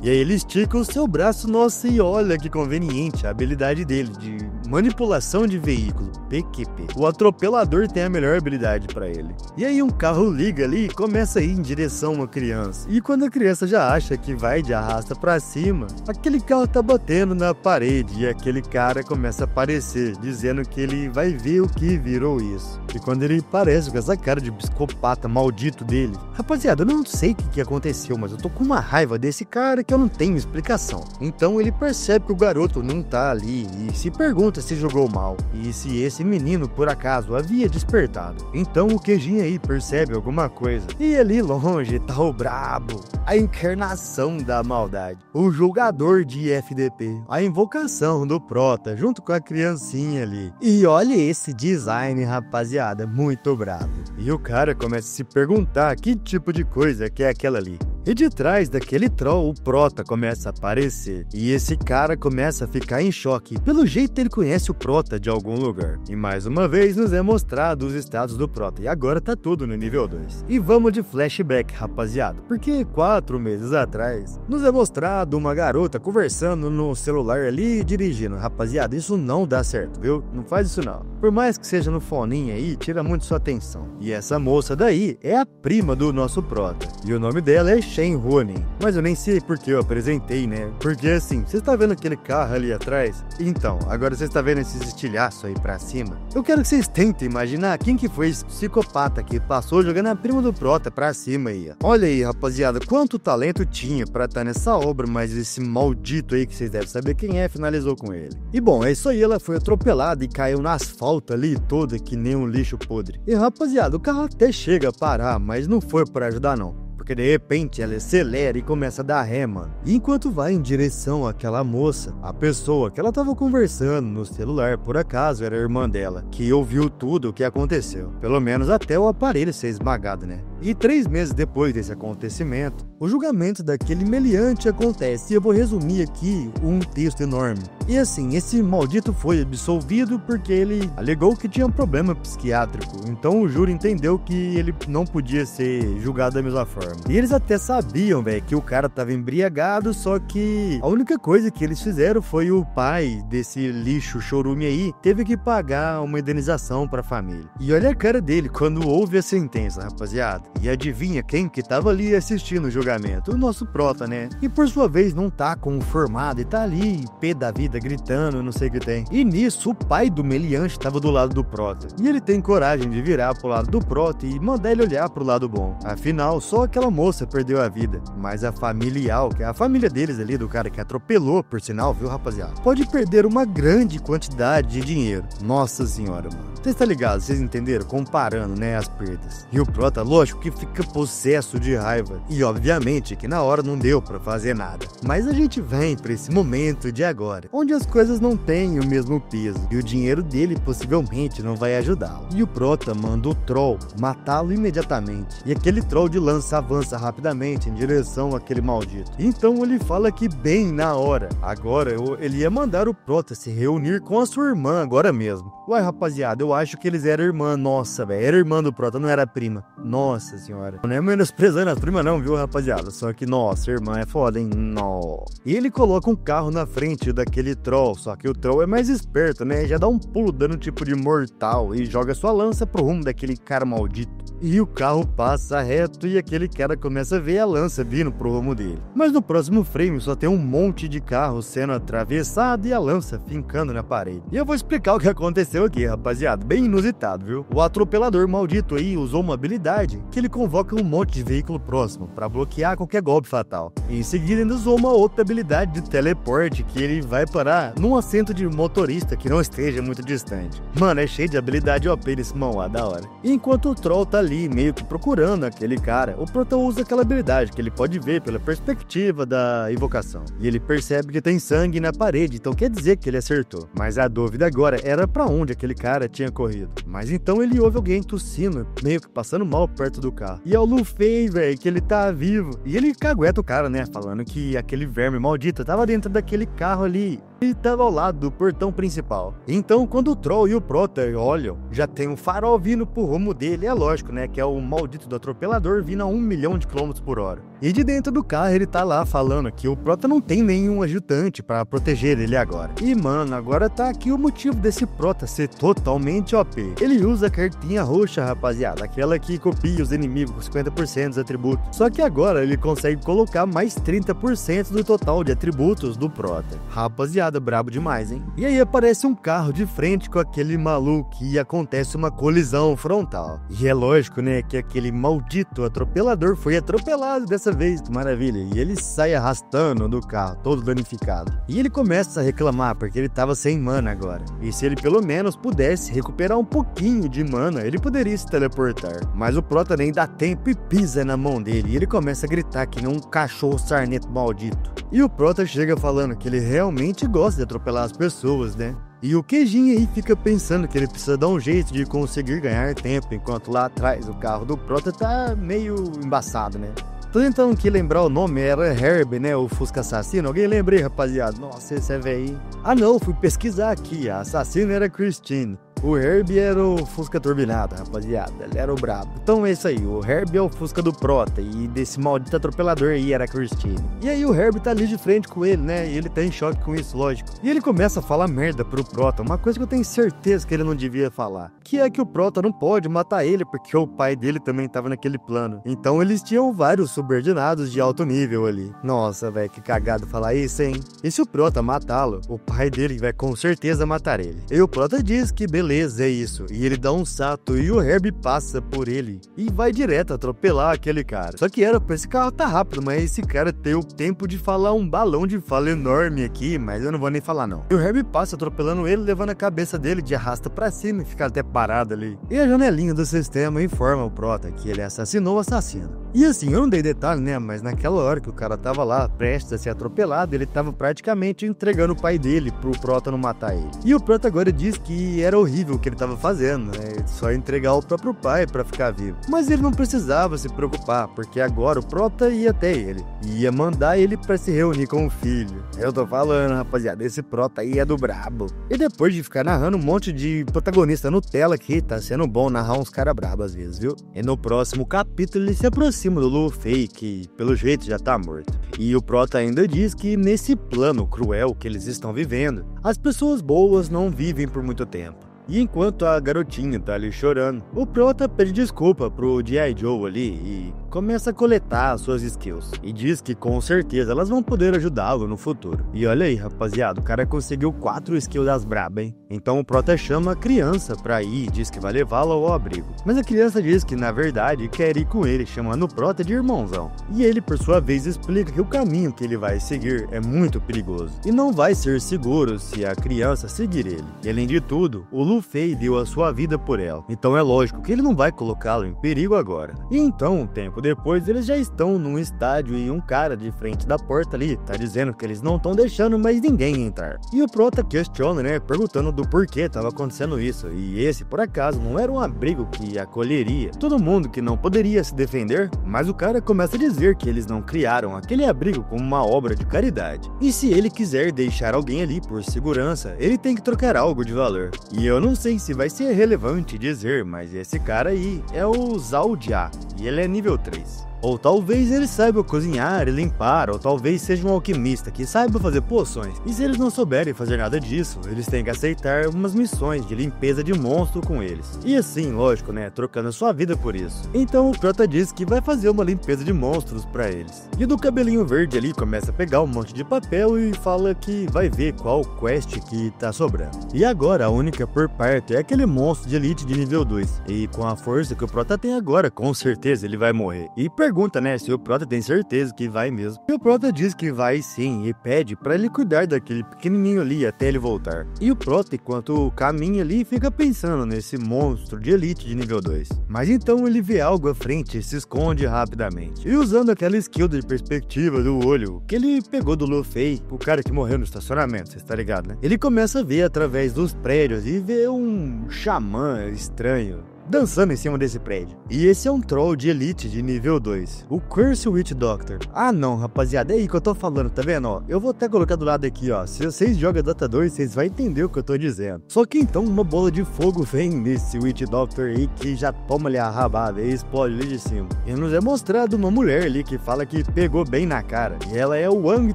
E aí ele estica o seu braço, nossa, e olha que conveniente a habilidade dele de manipulação de veículo, PQP. O atropelador tem a melhor habilidade pra ele. E aí um carro liga ali e começa a ir em direção a uma criança. E quando a criança já acha que vai de arrasta pra cima, aquele carro tá batendo na parede e aquele cara começa a aparecer, dizendo que ele vai ver o que virou isso. E quando ele aparece com essa cara de psicopata maldito dele, rapaziada, eu não sei o que aconteceu, mas eu tô com uma raiva desse cara que eu não tenho explicação. Então ele percebe que o garoto não tá ali e se pergunta se jogou mal e se esse menino por acaso havia despertado. Então o Queijinho aí percebe alguma coisa e ali longe tá o brabo, a encarnação da maldade, o jogador de FDP, a invocação do Prota junto com a criancinha ali. E olha esse design, rapaziada, muito brabo. E o cara começa a se perguntar que tipo de coisa que é aquela ali. E de trás daquele troll, o Prota começa a aparecer. E esse cara começa a ficar em choque. Pelo jeito ele conhece o Prota de algum lugar. E mais uma vez nos é mostrado os estados do Prota. E agora tá tudo no nível 2. E vamos de flashback, rapaziada. Porque 4 meses atrás nos é mostrado uma garota conversando no celular ali e dirigindo. Rapaziada, isso não dá certo, viu? Não faz isso não. Por mais que seja no foninho aí, tira muito sua atenção. E essa moça daí é a prima do nosso Prota. E o nome dela é Shane Rooney. Mas eu nem sei porque eu apresentei, né? Porque assim, você tá vendo aquele carro ali atrás? Então, agora você está vendo esses estilhaços aí pra cima? Eu quero que vocês tentem imaginar quem que foi esse psicopata que passou jogando a prima do Prota pra cima aí, ó. Olha aí, rapaziada, quanto talento tinha pra estar nessa obra, mas esse maldito aí que vocês devem saber quem é, finalizou com ele. E bom, é isso aí, ela foi atropelada e caiu no asfalto ali toda que nem um lixo podre. E rapaziada, o carro até chega a parar, mas não foi por ajudar não. Porque de repente ela acelera e começa a dar ré, mano. E enquanto vai em direção àquela moça, a pessoa que ela tava conversando no celular, por acaso era a irmã dela, que ouviu tudo o que aconteceu. Pelo menos até o aparelho ser esmagado, né? E 3 meses depois desse acontecimento, o julgamento daquele meliante acontece. E eu vou resumir aqui um texto enorme. E assim, esse maldito foi absolvido porque ele alegou que tinha um problema psiquiátrico. Então o júri entendeu que ele não podia ser julgado da mesma forma. E eles até sabiam, velho, que o cara tava embriagado, só que a única coisa que eles fizeram foi o pai desse lixo chorume aí teve que pagar uma indenização pra família. E olha a cara dele quando ouve a sentença, rapaziada. E adivinha quem que tava ali assistindo o julgamento? O nosso Prota, né? E por sua vez não tá conformado e tá ali, pé da vida, gritando, não sei o que tem. E nisso, o pai do meliante tava do lado do Prota. E ele tem coragem de virar pro lado do Prota e mandar ele olhar pro lado bom. Afinal, só aquela moça perdeu a vida. Mas a familiar, que é a família deles ali, do cara que atropelou, por sinal, viu, rapaziada? Pode perder uma grande quantidade de dinheiro. Nossa senhora, mano. Vocês tá ligado? Vocês entenderam? Comparando, né, as perdas. E o Prota, lógico que fica possesso de raiva. E obviamente que na hora não deu pra fazer nada. Mas a gente vem pra esse momento de agora, onde as coisas não têm o mesmo peso. E o dinheiro dele possivelmente não vai ajudá-lo. E o Prota manda o Troll matá-lo imediatamente. E aquele Troll de lança avança rapidamente em direção àquele maldito. Então ele fala que bem na hora. Agora ele ia mandar o Prota se reunir com a sua irmã agora mesmo. Uai, rapaziada, eu acho que eles eram irmã. Nossa, velho, era irmã do Prota, não era prima. Nossa senhora. Não é menosprezando as primas não, viu, rapaziada? Só que, nossa, irmã é foda, hein? Nó. E ele coloca um carro na frente daquele Troll, só que o Troll é mais esperto, né? Já dá um pulo dando tipo de mortal e joga sua lança pro rumo daquele cara maldito. E o carro passa reto e aquele cara começa a ver a lança vindo pro rumo dele. Mas no próximo frame só tem um monte de carro sendo atravessado e a lança fincando na parede. E eu vou explicar o que aconteceu aqui, rapaziada. Bem inusitado, viu? O atropelador maldito aí usou uma habilidade que ele convoca um monte de veículo próximo pra bloquear qualquer golpe fatal. E em seguida ele usou uma outra habilidade de teleporte que ele vai parar num assento de motorista que não esteja muito distante. Mano, é cheio de habilidade OP desse mão, da hora. E enquanto o Troll tá ali meio que procurando aquele cara, o Prota usa aquela habilidade que ele pode ver pela perspectiva da invocação. E ele percebe que tem sangue na parede, então quer dizer que ele acertou. Mas a dúvida agora era pra onde aquele cara tinha corrido. Mas então ele ouve alguém tossindo, meio que passando mal perto do carro. E é o Luffy, velho, que ele tá vivo. E ele cagueta o cara, né, falando que aquele verme maldito tava dentro daquele carro ali e tava ao lado do portão principal. Então, quando o Troll e o Prota olham, já tem um farol vindo pro rumo dele. É lógico, né, que é o maldito do atropelador vindo a 1 milhão de quilômetros por hora. E de dentro do carro ele tá lá falando que o Prota não tem nenhum ajudante pra proteger ele agora. E mano, agora tá aqui o motivo desse Prota ser totalmente OP. Ele usa a cartinha roxa, rapaziada, aquela que copia os inimigos com 50% dos atributos. Só que agora ele consegue colocar mais 30% do total de atributos do Prota. Rapaziada, brabo demais, hein? E aí aparece um carro de frente com aquele maluco e acontece uma colisão frontal. E é lógico, né, que aquele maldito atropelador foi atropelado dessa vez, que maravilha. E ele sai arrastando do carro, todo danificado. E ele começa a reclamar porque ele tava sem mana agora. E se ele pelo menos pudesse recuperar um pouquinho de mana, ele poderia se teleportar. Mas o Prota nem dá tempo e pisa na mão dele. E ele começa a gritar que nem um cachorro sarnento maldito. E o Prota chega falando que ele realmente gosta de atropelar as pessoas, né? E o Queijinho aí fica pensando que ele precisa dar um jeito de conseguir ganhar tempo, enquanto lá atrás o carro do Prota tá meio embaçado, né? Tô tentando aqui lembrar o nome, era Herb, né? O Fusca assassino. Alguém lembra aí, rapaziada? Nossa, esse é velho. Ah não, fui pesquisar aqui. A assassina era Christine. O Herbie era o Fusca turbinado, rapaziada, ele era o brabo. Então é isso aí, o Herbie é o Fusca do Prota e desse maldito atropelador aí era a Christine. E aí o Herbie tá ali de frente com ele, né, e ele tá em choque com isso, lógico. E ele começa a falar merda pro Prota, uma coisa que eu tenho certeza que ele não devia falar, que é que o Prota não pode matar ele porque o pai dele também tava naquele plano. Então eles tinham vários subordinados de alto nível ali. Nossa, velho, que cagado falar isso, hein? E se o Prota matá-lo, o pai dele vai com certeza matar ele. E o Prota diz que beleza, é isso. E ele dá um salto e o Herbie passa por ele e vai direto atropelar aquele cara. Só que era pra esse carro tá rápido, mas esse cara tem o tempo de falar um balão de fala enorme aqui, mas eu não vou nem falar não. E o Herbie passa atropelando ele, levando a cabeça dele de arrasta pra cima e fica até parado ali. E a janelinha do sistema informa o Prota que ele assassinou o assassino. E assim, eu não dei detalhe, né, mas naquela hora que o cara tava lá, prestes a ser atropelado, ele tava praticamente entregando o pai dele pro Prota não matar ele. E o Prota agora diz que era horrível o que ele tava fazendo, né, só entregar o próprio pai pra ficar vivo. Mas ele não precisava se preocupar, porque agora o Prota ia até ele, e ia mandar ele pra se reunir com o filho. Eu tô falando, rapaziada, esse Prota aí é do brabo. E depois de ficar narrando um monte de protagonista Nutella aqui, tá sendo bom narrar uns cara brabo às vezes, viu? E no próximo capítulo ele se aproxima do Luffy, que pelo jeito já tá morto. E o Prota ainda diz que nesse plano cruel que eles estão vivendo, as pessoas boas não vivem por muito tempo. E enquanto a garotinha tá ali chorando, o Prota pede desculpa pro G.I. Joe ali e começa a coletar as suas skills. E diz que com certeza elas vão poder ajudá-lo no futuro. E olha aí, rapaziada, o cara conseguiu 4 skills das braba, hein? Então o Prota chama a criança pra ir e diz que vai levá-la ao abrigo. Mas a criança diz que na verdade quer ir com ele, chamando o Prota de irmãozão. E ele por sua vez explica que o caminho que ele vai seguir é muito perigoso. E não vai ser seguro se a criança seguir ele. E além de tudo, o Luffy deu a sua vida por ela. Então é lógico que ele não vai colocá-lo em perigo agora. E então, um tempo depois, eles já estão num estádio e um cara de frente da porta ali tá dizendo que eles não estão deixando mais ninguém entrar. E o Prota questiona, né, perguntando do porquê tava acontecendo isso. E esse, por acaso, não era um abrigo que acolheria todo mundo que não poderia se defender? Mas o cara começa a dizer que eles não criaram aquele abrigo como uma obra de caridade. E se ele quiser deixar alguém ali por segurança, ele tem que trocar algo de valor. E eu não sei se vai ser relevante dizer, mas esse cara aí é o Zhao Jia, e ele é nível 3. Ou talvez ele saiba cozinhar e limpar, ou talvez seja um alquimista que saiba fazer poções. E se eles não souberem fazer nada disso, eles têm que aceitar umas missões de limpeza de monstro com eles. E assim, lógico, né, trocando sua vida por isso. Então o Prota diz que vai fazer uma limpeza de monstros pra eles. E do cabelinho verde ali começa a pegar um monte de papel e fala que vai ver qual quest que tá sobrando. E agora a única por perto é aquele monstro de elite de nível 2. E com a força que o Prota tem agora, com certeza ele vai morrer. E pergunta, né, se o Prota tem certeza que vai mesmo. E o Prota diz que vai sim e pede pra ele cuidar daquele pequenininho ali até ele voltar. E o Prota, enquanto caminha ali, fica pensando nesse monstro de elite de nível 2. Mas então ele vê algo à frente e se esconde rapidamente. E usando aquela skill de perspectiva do olho que ele pegou do Luffy, o cara que morreu no estacionamento, você tá ligado, né? Ele começa a ver através dos prédios e vê um xamã estranho dançando em cima desse prédio. E esse é um troll de elite de nível 2, o Curse Witch Doctor. Ah não, rapaziada, é aí que eu tô falando, tá vendo, ó? Eu vou até colocar do lado aqui, ó. Se vocês jogam Dota 2, vocês vão entender o que eu tô dizendo. Só que então uma bola de fogo vem nesse Witch Doctor aí que já toma-lhe a rabada e explode ali de cima. E nos é mostrado uma mulher ali que fala que pegou bem na cara. E ela é o Wang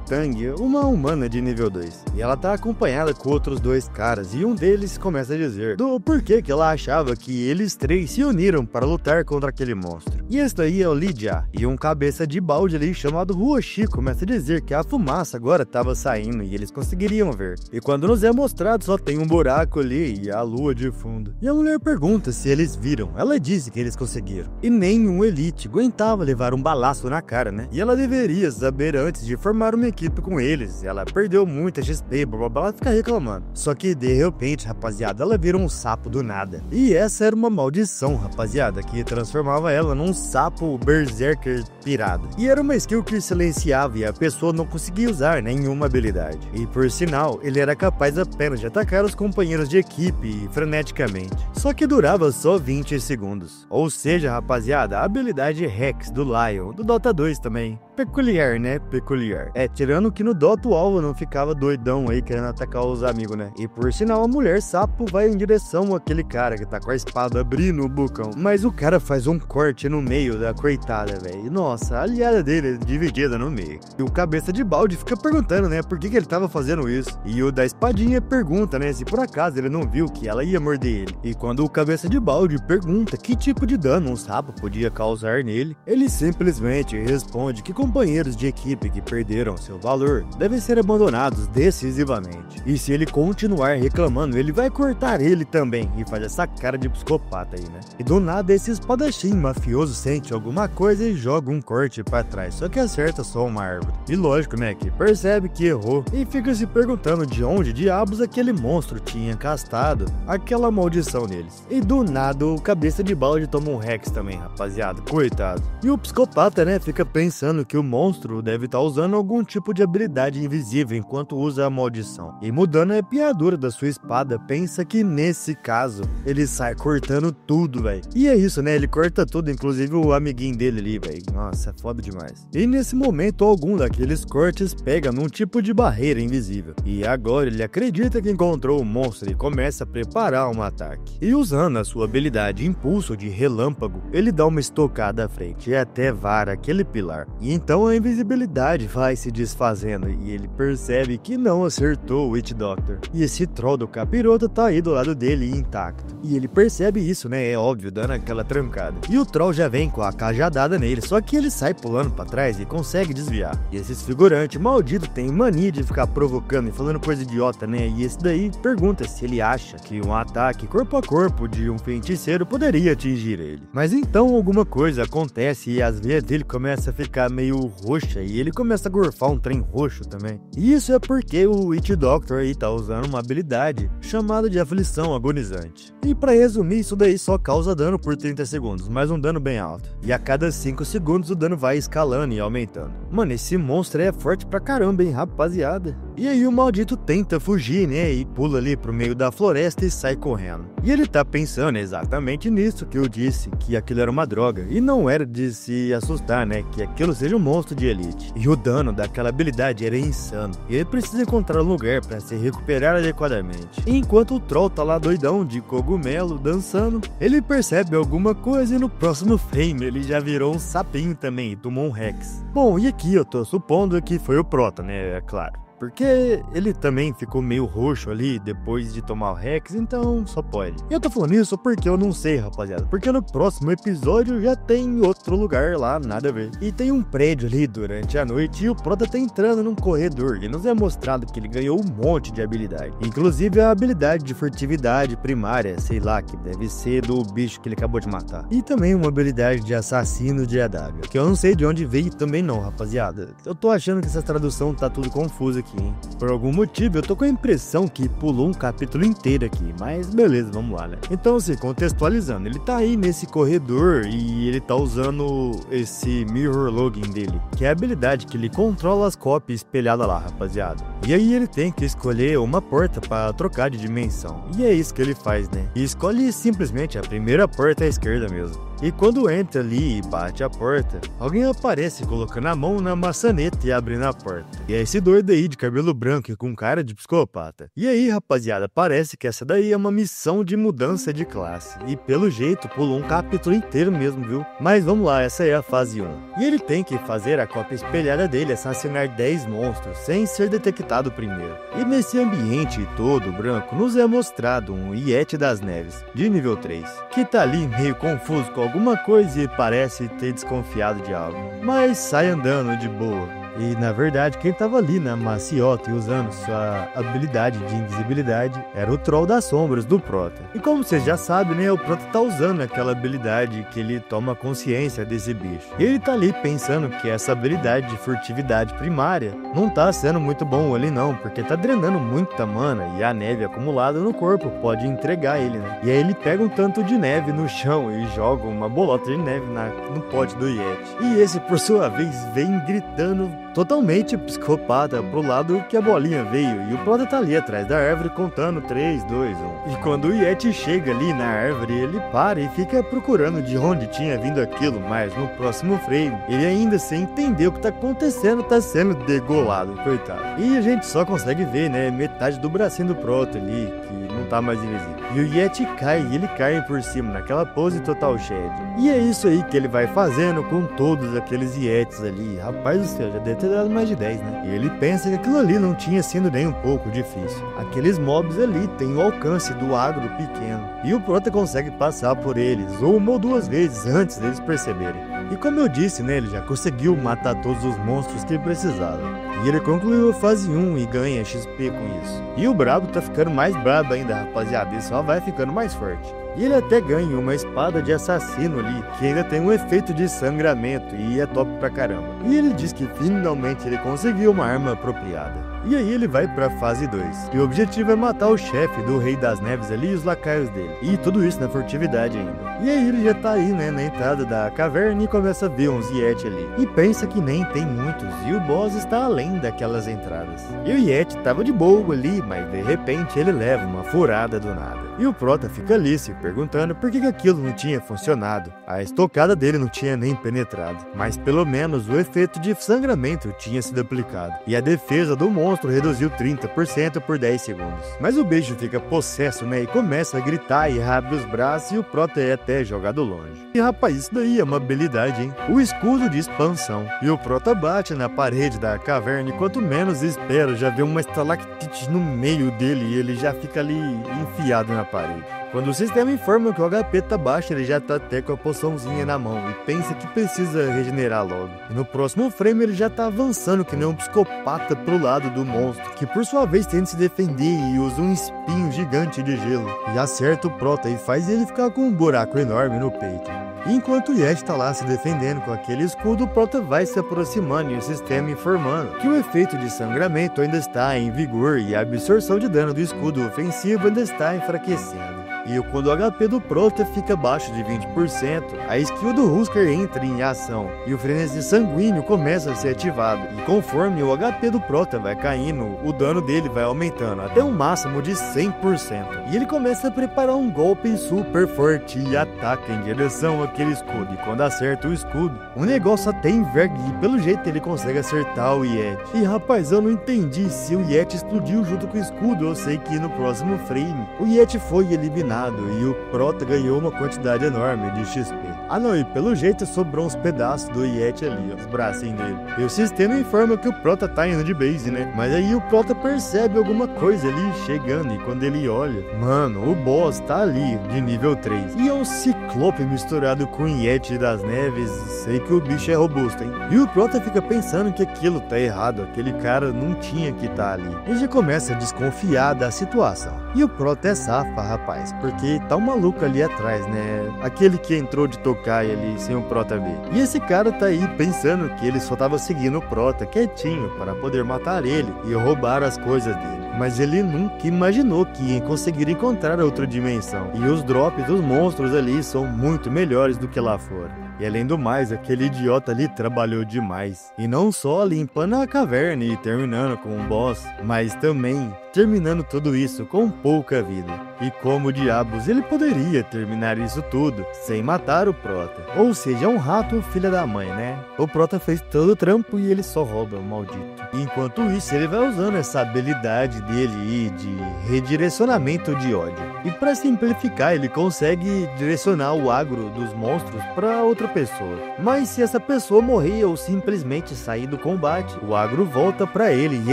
Tang, uma humana de nível 2. E ela tá acompanhada com outros 2 caras. E um deles começa a dizer do porquê que ela achava que eles 3 se uniram para lutar contra aquele monstro. E esse daí é o Lydia, e um cabeça de balde ali chamado Huoshi começa a dizer que a fumaça agora estava saindo e eles conseguiriam ver. E quando nos é mostrado só tem um buraco ali e a lua de fundo. E a mulher pergunta se eles viram, ela disse que eles conseguiram. E nenhum elite aguentava levar um balaço na cara, né? E ela deveria saber antes de formar uma equipe com eles. Ela perdeu muita XP, blá blá blá, ela fica reclamando. Só que de repente, rapaziada, ela vira um sapo do nada. E essa era uma maldição, rapaziada, que transformava ela num sapo berserker pirado. E era uma skill que silenciava e a pessoa não conseguia usar nenhuma habilidade. E por sinal, ele era capaz apenas de atacar os companheiros de equipe freneticamente. Só que durava só 20 segundos. Ou seja, rapaziada, a habilidade Rex do Lion, do Dota 2 também. peculiar, né? Peculiar. Tirando que no Dota o Alva não ficava doidão aí querendo atacar os amigos, né? E por sinal, a mulher sapo vai em direção àquele cara que tá com a espada abrindo o bocão. Mas o cara faz um corte no meio da coitada, velho. Nossa, a aliada dele é dividida no meio. E o cabeça de balde fica perguntando, né, por que ele tava fazendo isso. E o da espadinha pergunta, né, se por acaso ele não viu que ela ia morder ele. E quando o cabeça de balde pergunta que tipo de dano um sapo podia causar nele, ele simplesmente responde que companheiros de equipe que perderam seu valor devem ser abandonados decisivamente. E se ele continuar reclamando, ele vai cortar ele também. E faz essa cara de psicopata aí, né? E do nada esse espadachim mafioso sente alguma coisa e joga um corte pra trás, só que acerta só uma árvore. E lógico, né, que percebe que errou e fica se perguntando de onde diabos aquele monstro tinha castado aquela maldição neles. E do nada o cabeça de balde toma um Rex também, rapaziada, coitado. E o psicopata, né, fica pensando que o monstro deve estar usando algum tipo de habilidade invisível enquanto usa a maldição. E mudando a empunhadura da sua espada, pensa que nesse caso ele sai cortando tudo, velho. E é isso, né, ele corta tudo, inclusive o amiguinho dele ali, velho. Nossa, é foda demais. E nesse momento algum daqueles cortes pega num tipo de barreira invisível. E agora ele acredita que encontrou o monstro e começa a preparar um ataque. E usando a sua habilidade impulso de relâmpago, ele dá uma estocada à frente e até vara aquele pilar. E então a invisibilidade vai se desfazendo e ele percebe que não acertou o Witch Doctor. E esse troll do capiroto tá aí do lado dele intacto. E ele percebe isso, né? É óbvio, dando aquela trancada. E o troll já vem com a cajadada nele, só que ele sai pulando pra trás e consegue desviar. E esses figurantes malditos têm mania de ficar provocando e falando coisa idiota, né? E esse daí pergunta se ele acha que um ataque corpo a corpo de um feiticeiro poderia atingir ele. Mas então alguma coisa acontece e as veias dele começam a ficar meio roxa e ele começa a gorfar um trem roxo também. E isso é porque o Witch Doctor aí tá usando uma habilidade chamada de aflição agonizante. E pra resumir, isso daí só causa dano por 30 segundos, mas um dano bem alto. E a cada 5 segundos o dano vai escalando e aumentando. Mano, esse monstro é forte pra caramba, hein, rapaziada. E aí o maldito tenta fugir, né, e pula ali pro meio da floresta e sai correndo. E ele tá pensando exatamente nisso que eu disse, que aquilo era uma droga. E não era de se assustar, né, que aquilo seja um monstro de elite. E o dano daquela habilidade era insano. E ele precisa encontrar um lugar pra se recuperar adequadamente. E enquanto o troll tá lá doidão de cogumelo, dançando, ele percebe alguma coisa e no próximo frame ele já virou um sapinho também e tomou um Rex. Bom, e aqui eu tô supondo que foi o Prota, né, é claro. Porque ele também ficou meio roxo ali depois de tomar o Rex, então só pode. E eu tô falando isso porque eu não sei, rapaziada. Porque no próximo episódio já tem outro lugar lá, nada a ver. E tem um prédio ali durante a noite e o Prota tá entrando num corredor. E nos é mostrado que ele ganhou um monte de habilidade. Inclusive a habilidade de furtividade primária, sei lá, que deve ser do bicho que ele acabou de matar. E também uma habilidade de assassino de AW, que eu não sei de onde veio também não, rapaziada. Eu tô achando que essa tradução tá tudo confusa aqui. Por algum motivo eu tô com a impressão que pulou um capítulo inteiro aqui, mas beleza, vamos lá, né? Então assim, contextualizando, ele tá aí nesse corredor e ele tá usando esse Mirror Login dele, que é a habilidade que ele controla as cópias espelhadas lá, rapaziada. E aí ele tem que escolher uma porta para trocar de dimensão, e é isso que ele faz, né? E escolhe simplesmente a primeira porta à esquerda mesmo. E quando entra ali e bate a porta, alguém aparece colocando a mão na maçaneta e abrindo a porta. E é esse doido aí de cabelo branco e com cara de psicopata. E aí, rapaziada, parece que essa daí é uma missão de mudança de classe. E pelo jeito pulou um capítulo inteiro mesmo, viu? Mas vamos lá, essa é a fase 1. E ele tem que fazer a cópia espelhada dele assassinar 10 monstros sem ser detectado primeiro. E nesse ambiente todo branco nos é mostrado um Yeti das Neves, de nível 3, que tá ali meio confuso com alguma coisa e parece ter desconfiado de algo, mas sai andando de boa. E na verdade quem tava ali na maciota e usando sua habilidade de invisibilidade era o Troll das Sombras do Prota. E como vocês já sabem, né, o Prota tá usando aquela habilidade que ele toma consciência desse bicho. E ele tá ali pensando que essa habilidade de furtividade primária não tá sendo muito bom ali não, porque tá drenando muita mana e a neve acumulada no corpo pode entregar ele, né? E aí ele pega um tanto de neve no chão e joga uma bolota de neve no pote do Yeti. E esse, por sua vez, vem gritando totalmente psicopata pro lado que a bolinha veio, e o Prota tá ali atrás da árvore contando 3, 2, 1. E quando o Yeti chega ali na árvore, ele para e fica procurando de onde tinha vindo aquilo, mas no próximo frame, ele ainda sem entender o que tá acontecendo, tá sendo degolado, coitado. E a gente só consegue ver, né, metade do bracinho do Prota ali, que não tá mais invisível. E o Yeti cai, e ele cai por cima, naquela pose total shed. E é isso aí que ele vai fazendo com todos aqueles Yetis ali. Rapaz do céu, já deve ter dado mais de 10, né? E ele pensa que aquilo ali não tinha sido nem um pouco difícil. Aqueles mobs ali têm o alcance do agro pequeno. E o Prota consegue passar por eles, uma ou duas vezes antes deles perceberem. E como eu disse, né, ele já conseguiu matar todos os monstros que ele precisava. E ele concluiu a fase 1 e ganha XP com isso. E o brabo tá ficando mais brabo ainda, rapaziada, ele só vai ficando mais forte. E ele até ganha uma espada de assassino ali, que ainda tem um efeito de sangramento e é top pra caramba. E ele diz que finalmente ele conseguiu uma arma apropriada. E aí ele vai pra fase 2. E o objetivo é matar o chefe do Rei das Neves ali e os lacaios dele. E tudo isso na furtividade ainda. E aí ele já tá aí, né, na entrada da caverna e começa a ver uns Yeti ali. E pensa que nem tem muitos, e o boss está além daquelas entradas. E o Yeti tava de boa ali, mas de repente ele leva uma furada do nada. E o Prota fica ali se perguntando por que aquilo não tinha funcionado. A estocada dele não tinha nem penetrado, mas pelo menos o efeito de sangramento tinha sido aplicado. E a defesa do monstro reduziu 30% por 10 segundos. Mas o bicho fica possesso, né, e começa a gritar e abre os braços e o Prota é até jogado longe. E rapaz, isso daí é uma habilidade, hein? O escudo de expansão. E o Prota bate na parede da caverna e quanto menos espera, já vê uma estalactite no meio dele e ele já fica ali enfiado na parede. Quando o sistema informa que o HP tá baixo, ele já tá até com a poçãozinha na mão e pensa que precisa regenerar logo. E no próximo frame ele já tá avançando que nem um psicopata pro lado do monstro, que por sua vez tenta se defender e usa um espinho gigante de gelo. E acerta o Prota e faz ele ficar com um buraco enorme no peito. Enquanto o Yeti tá lá se defendendo com aquele escudo, o Prota vai se aproximando e o sistema informando que o efeito de sangramento ainda está em vigor e a absorção de dano do escudo ofensivo ainda está enfraquecendo. E quando o HP do Prota fica abaixo de 20%, a skill do Husker entra em ação e o frenesi sanguíneo começa a ser ativado. E conforme o HP do Prota vai caindo, o dano dele vai aumentando até um máximo de 100%. E ele começa a preparar um golpe super forte e ataca em direção àquele escudo. E quando acerta o escudo, o negócio até enverga e pelo jeito ele consegue acertar o Yeti. E rapaz, eu não entendi se o Yeti explodiu junto com o escudo. Eu sei que no próximo frame o Yeti foi eliminado e o Prota ganhou uma quantidade enorme de XP. Ah não, e pelo jeito sobrou uns pedaços do Yeti ali, os bracinhos dele. E o sistema informa que o Prota tá indo de base, né? Mas aí o Prota percebe alguma coisa ali chegando e quando ele olha, mano, o boss tá ali, de nível 3. E é um ciclope misturado com Yeti das Neves, sei que o bicho é robusto, hein? E o Prota fica pensando que aquilo tá errado, aquele cara não tinha que tá ali. E já começa a desconfiar da situação. E o Prota é safa, rapaz, porque tá um maluco ali atrás, né? Aquele que entrou de tocaia ali sem o Prota ver. E esse cara tá aí pensando que ele só tava seguindo o Prota quietinho para poder matar ele e roubar as coisas dele. Mas ele nunca imaginou que ia conseguir encontrar outra dimensão. E os drops dos monstros ali são muito melhores do que lá fora. E além do mais, aquele idiota ali trabalhou demais. E não só limpando a caverna e terminando com um boss, mas também terminando tudo isso com pouca vida. E como diabos ele poderia terminar isso tudo sem matar o Prota? Ou seja, um rato filha da mãe, né? O Prota fez todo o trampo e ele só rouba, maldito. E enquanto isso, ele vai usando essa habilidade dele aí de redirecionamento de ódio. E para simplificar, ele consegue direcionar o agro dos monstros para outra pessoa. Mas se essa pessoa morrer ou simplesmente sair do combate, o agro volta para ele e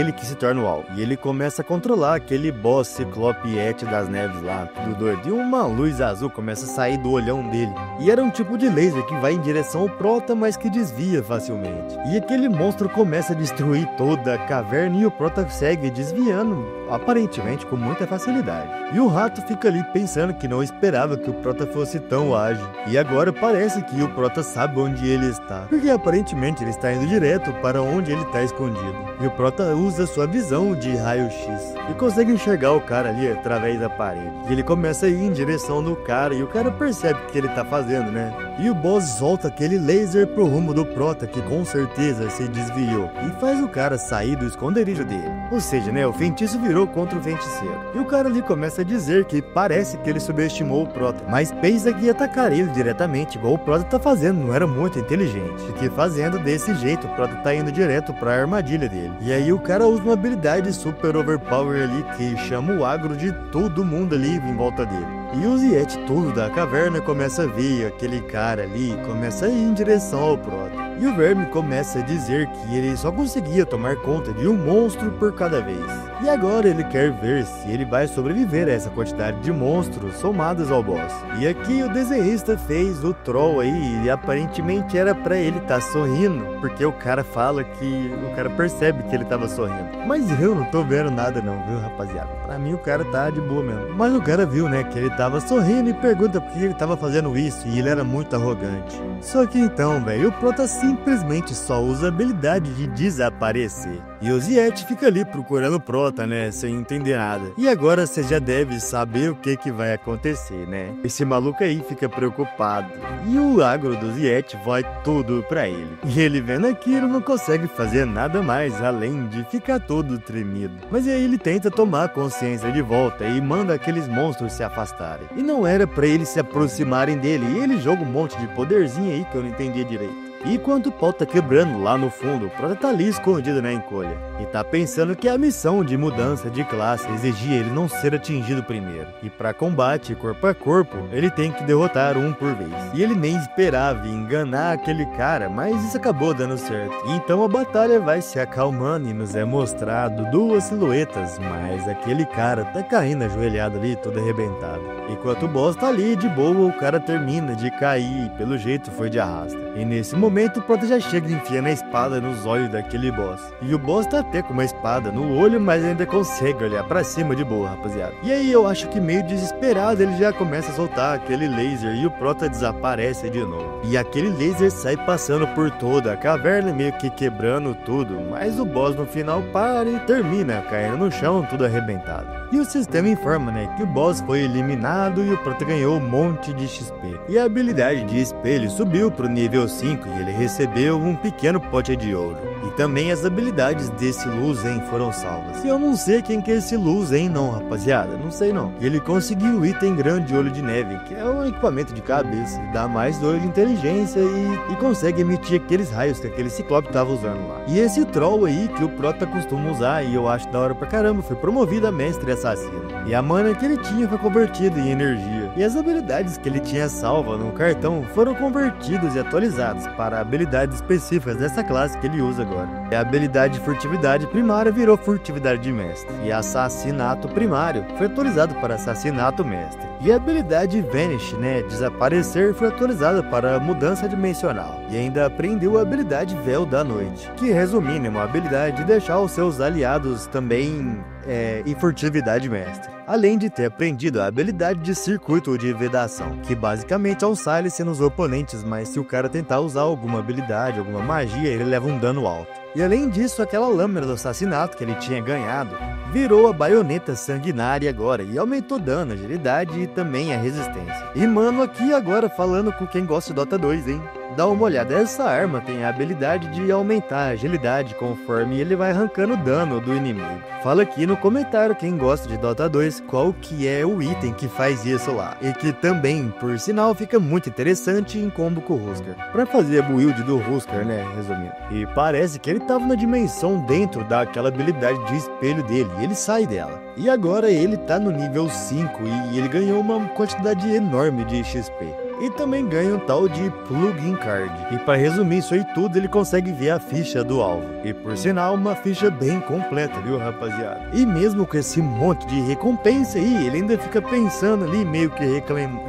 ele que se torna o alvo. E ele começa a controlar aquele boss ciclope Yeti das Neves lá, tudo doido. E uma luz azul começa a sair do olhão dele. E era um tipo de laser que vai em direção ao Prota, mas que desvia facilmente. E aquele monstro começa a destruir toda a caverna e o Prota segue desviando, aparentemente com muita facilidade. E o rato fica ali pensando que não esperava que o Prota fosse tão ágil. E agora parece que o Prota sabe onde ele está, porque aparentemente ele está indo direto para onde ele está escondido. E o Prota usa sua visão de raio-x. e consegue enxergar o cara ali através da parede. E ele começa a ir em direção do cara e o cara percebe o que ele tá fazendo, né? E o boss solta aquele laser pro rumo do Prota, que com certeza se desviou, e faz o cara sair do esconderijo dele. Ou seja, né, o feitiço virou contra o feiticeiro. E o cara ali começa a dizer que parece que ele subestimou o Prota, mas pensa que ia atacar ele diretamente, igual o Prota tá fazendo, não era muito inteligente. E que fazendo desse jeito, o Prota tá indo direto pra armadilha dele. E aí o cara usa uma habilidade super overpower ali, que chama o agro de todo mundo ali em volta dele. E o Ziet tudo da caverna começa a ver aquele cara ali, começa a ir em direção ao Prota. E o verme começa a dizer que ele só conseguia tomar conta de um monstro por cada vez. E agora ele quer ver se ele vai sobreviver a essa quantidade de monstros somados ao boss. E aqui o desenhista fez o troll aí, e aparentemente era pra ele estar sorrindo, porque o cara fala que o cara percebe que ele tava sorrindo. Mas eu não tô vendo nada não, viu, rapaziada? Pra mim o cara tá de boa mesmo. Mas o cara viu, né, que ele tava sorrindo e pergunta por que ele tava fazendo isso, e ele era muito arrogante. Só que então, velho, o Prota simplesmente só usa a habilidade de desaparecer. E o Ziet fica ali procurando o Prota, né, sem entender nada. E agora você já deve saber o que vai acontecer, né? Esse maluco aí fica preocupado. E o agro do Ziet vai tudo pra ele. E ele vendo aquilo não consegue fazer nada mais, além de ficar todo tremido. Mas aí ele tenta tomar consciência de volta e manda aqueles monstros se afastarem. E não era pra eles se aproximarem dele, e ele joga um monte de poderzinho aí que eu não entendi direito. E enquanto o pau tá quebrando lá no fundo, o Prota tá ali escondido na encolha. E tá pensando que a missão de mudança de classe exigia ele não ser atingido primeiro. E pra combate corpo a corpo, ele tem que derrotar um por vez. E ele nem esperava enganar aquele cara, mas isso acabou dando certo. E então a batalha vai se acalmando e nos é mostrado duas silhuetas, mas aquele cara tá caindo ajoelhado ali, todo arrebentado. Enquanto o boss tá ali de boa, o cara termina de cair e pelo jeito foi de arrasta. E nesse momento o Prota já chega enfiando a espada nos olhos daquele boss. E o boss tá até com uma espada no olho, mas ainda consegue olhar pra cima de boa, rapaziada. E aí eu acho que meio desesperado ele já começa a soltar aquele laser e o Prota desaparece de novo. E aquele laser sai passando por toda a caverna, meio que quebrando tudo, mas o boss no final para e termina caindo no chão, tudo arrebentado. E o sistema informa, né, que o boss foi eliminado e o Prota ganhou um monte de XP. E a habilidade de espelho subiu pro nível 5 e ele recebeu um pequeno pote de ouro. E também as habilidades desse Luzen foram salvas. E eu não sei quem que é esse Luzen não, rapaziada, não sei não. E ele conseguiu o item grande olho de neve, que é um equipamento de cabeça, dá mais 2 de inteligência e consegue emitir aqueles raios que aquele Ciclope tava usando lá. E esse troll aí que o Prota costuma usar, e eu acho da hora pra caramba, foi promovido a mestre assassino. E a mana que ele tinha foi convertida em energia. E as habilidades que ele tinha salva no cartão foram convertidas e atualizadas para habilidades específicas dessa classe que ele usa agora. E a habilidade de furtividade primária virou furtividade de mestre. E assassinato primário foi atualizado para assassinato mestre. E a habilidade Vanish, né, desaparecer, foi atualizada para mudança dimensional. E ainda aprendeu a habilidade Véu da Noite, que resumindo é uma habilidade de deixar os seus aliados também em furtividade mestre. Além de ter aprendido a habilidade de circuito de vedação, que basicamente é um silence nos oponentes, mas se o cara tentar usar alguma habilidade, alguma magia, ele leva um dano alto. E além disso, aquela lâmina do assassinato que ele tinha ganhado virou a baioneta sanguinária agora e aumentou dano, agilidade e também a resistência. E mano, aqui agora falando com quem gosta de Dota 2, hein? Dá uma olhada, essa arma tem a habilidade de aumentar a agilidade conforme ele vai arrancando dano do inimigo. Fala aqui no comentário quem gosta de Dota 2 qual que é o item que faz isso lá. E que também, por sinal, fica muito interessante em combo com o Huskar. Pra fazer a build do Huskar, né, resumindo. E parece que ele tava na dimensão dentro daquela habilidade de espelho dele, e ele sai dela. E agora ele tá no nível 5 e ele ganhou uma quantidade enorme de XP. E também ganha um tal de Plugin Card. E para resumir isso aí tudo, ele consegue ver a ficha do alvo. E por sinal, uma ficha bem completa, viu, rapaziada? E mesmo com esse monte de recompensa aí, ele ainda fica pensando ali, meio que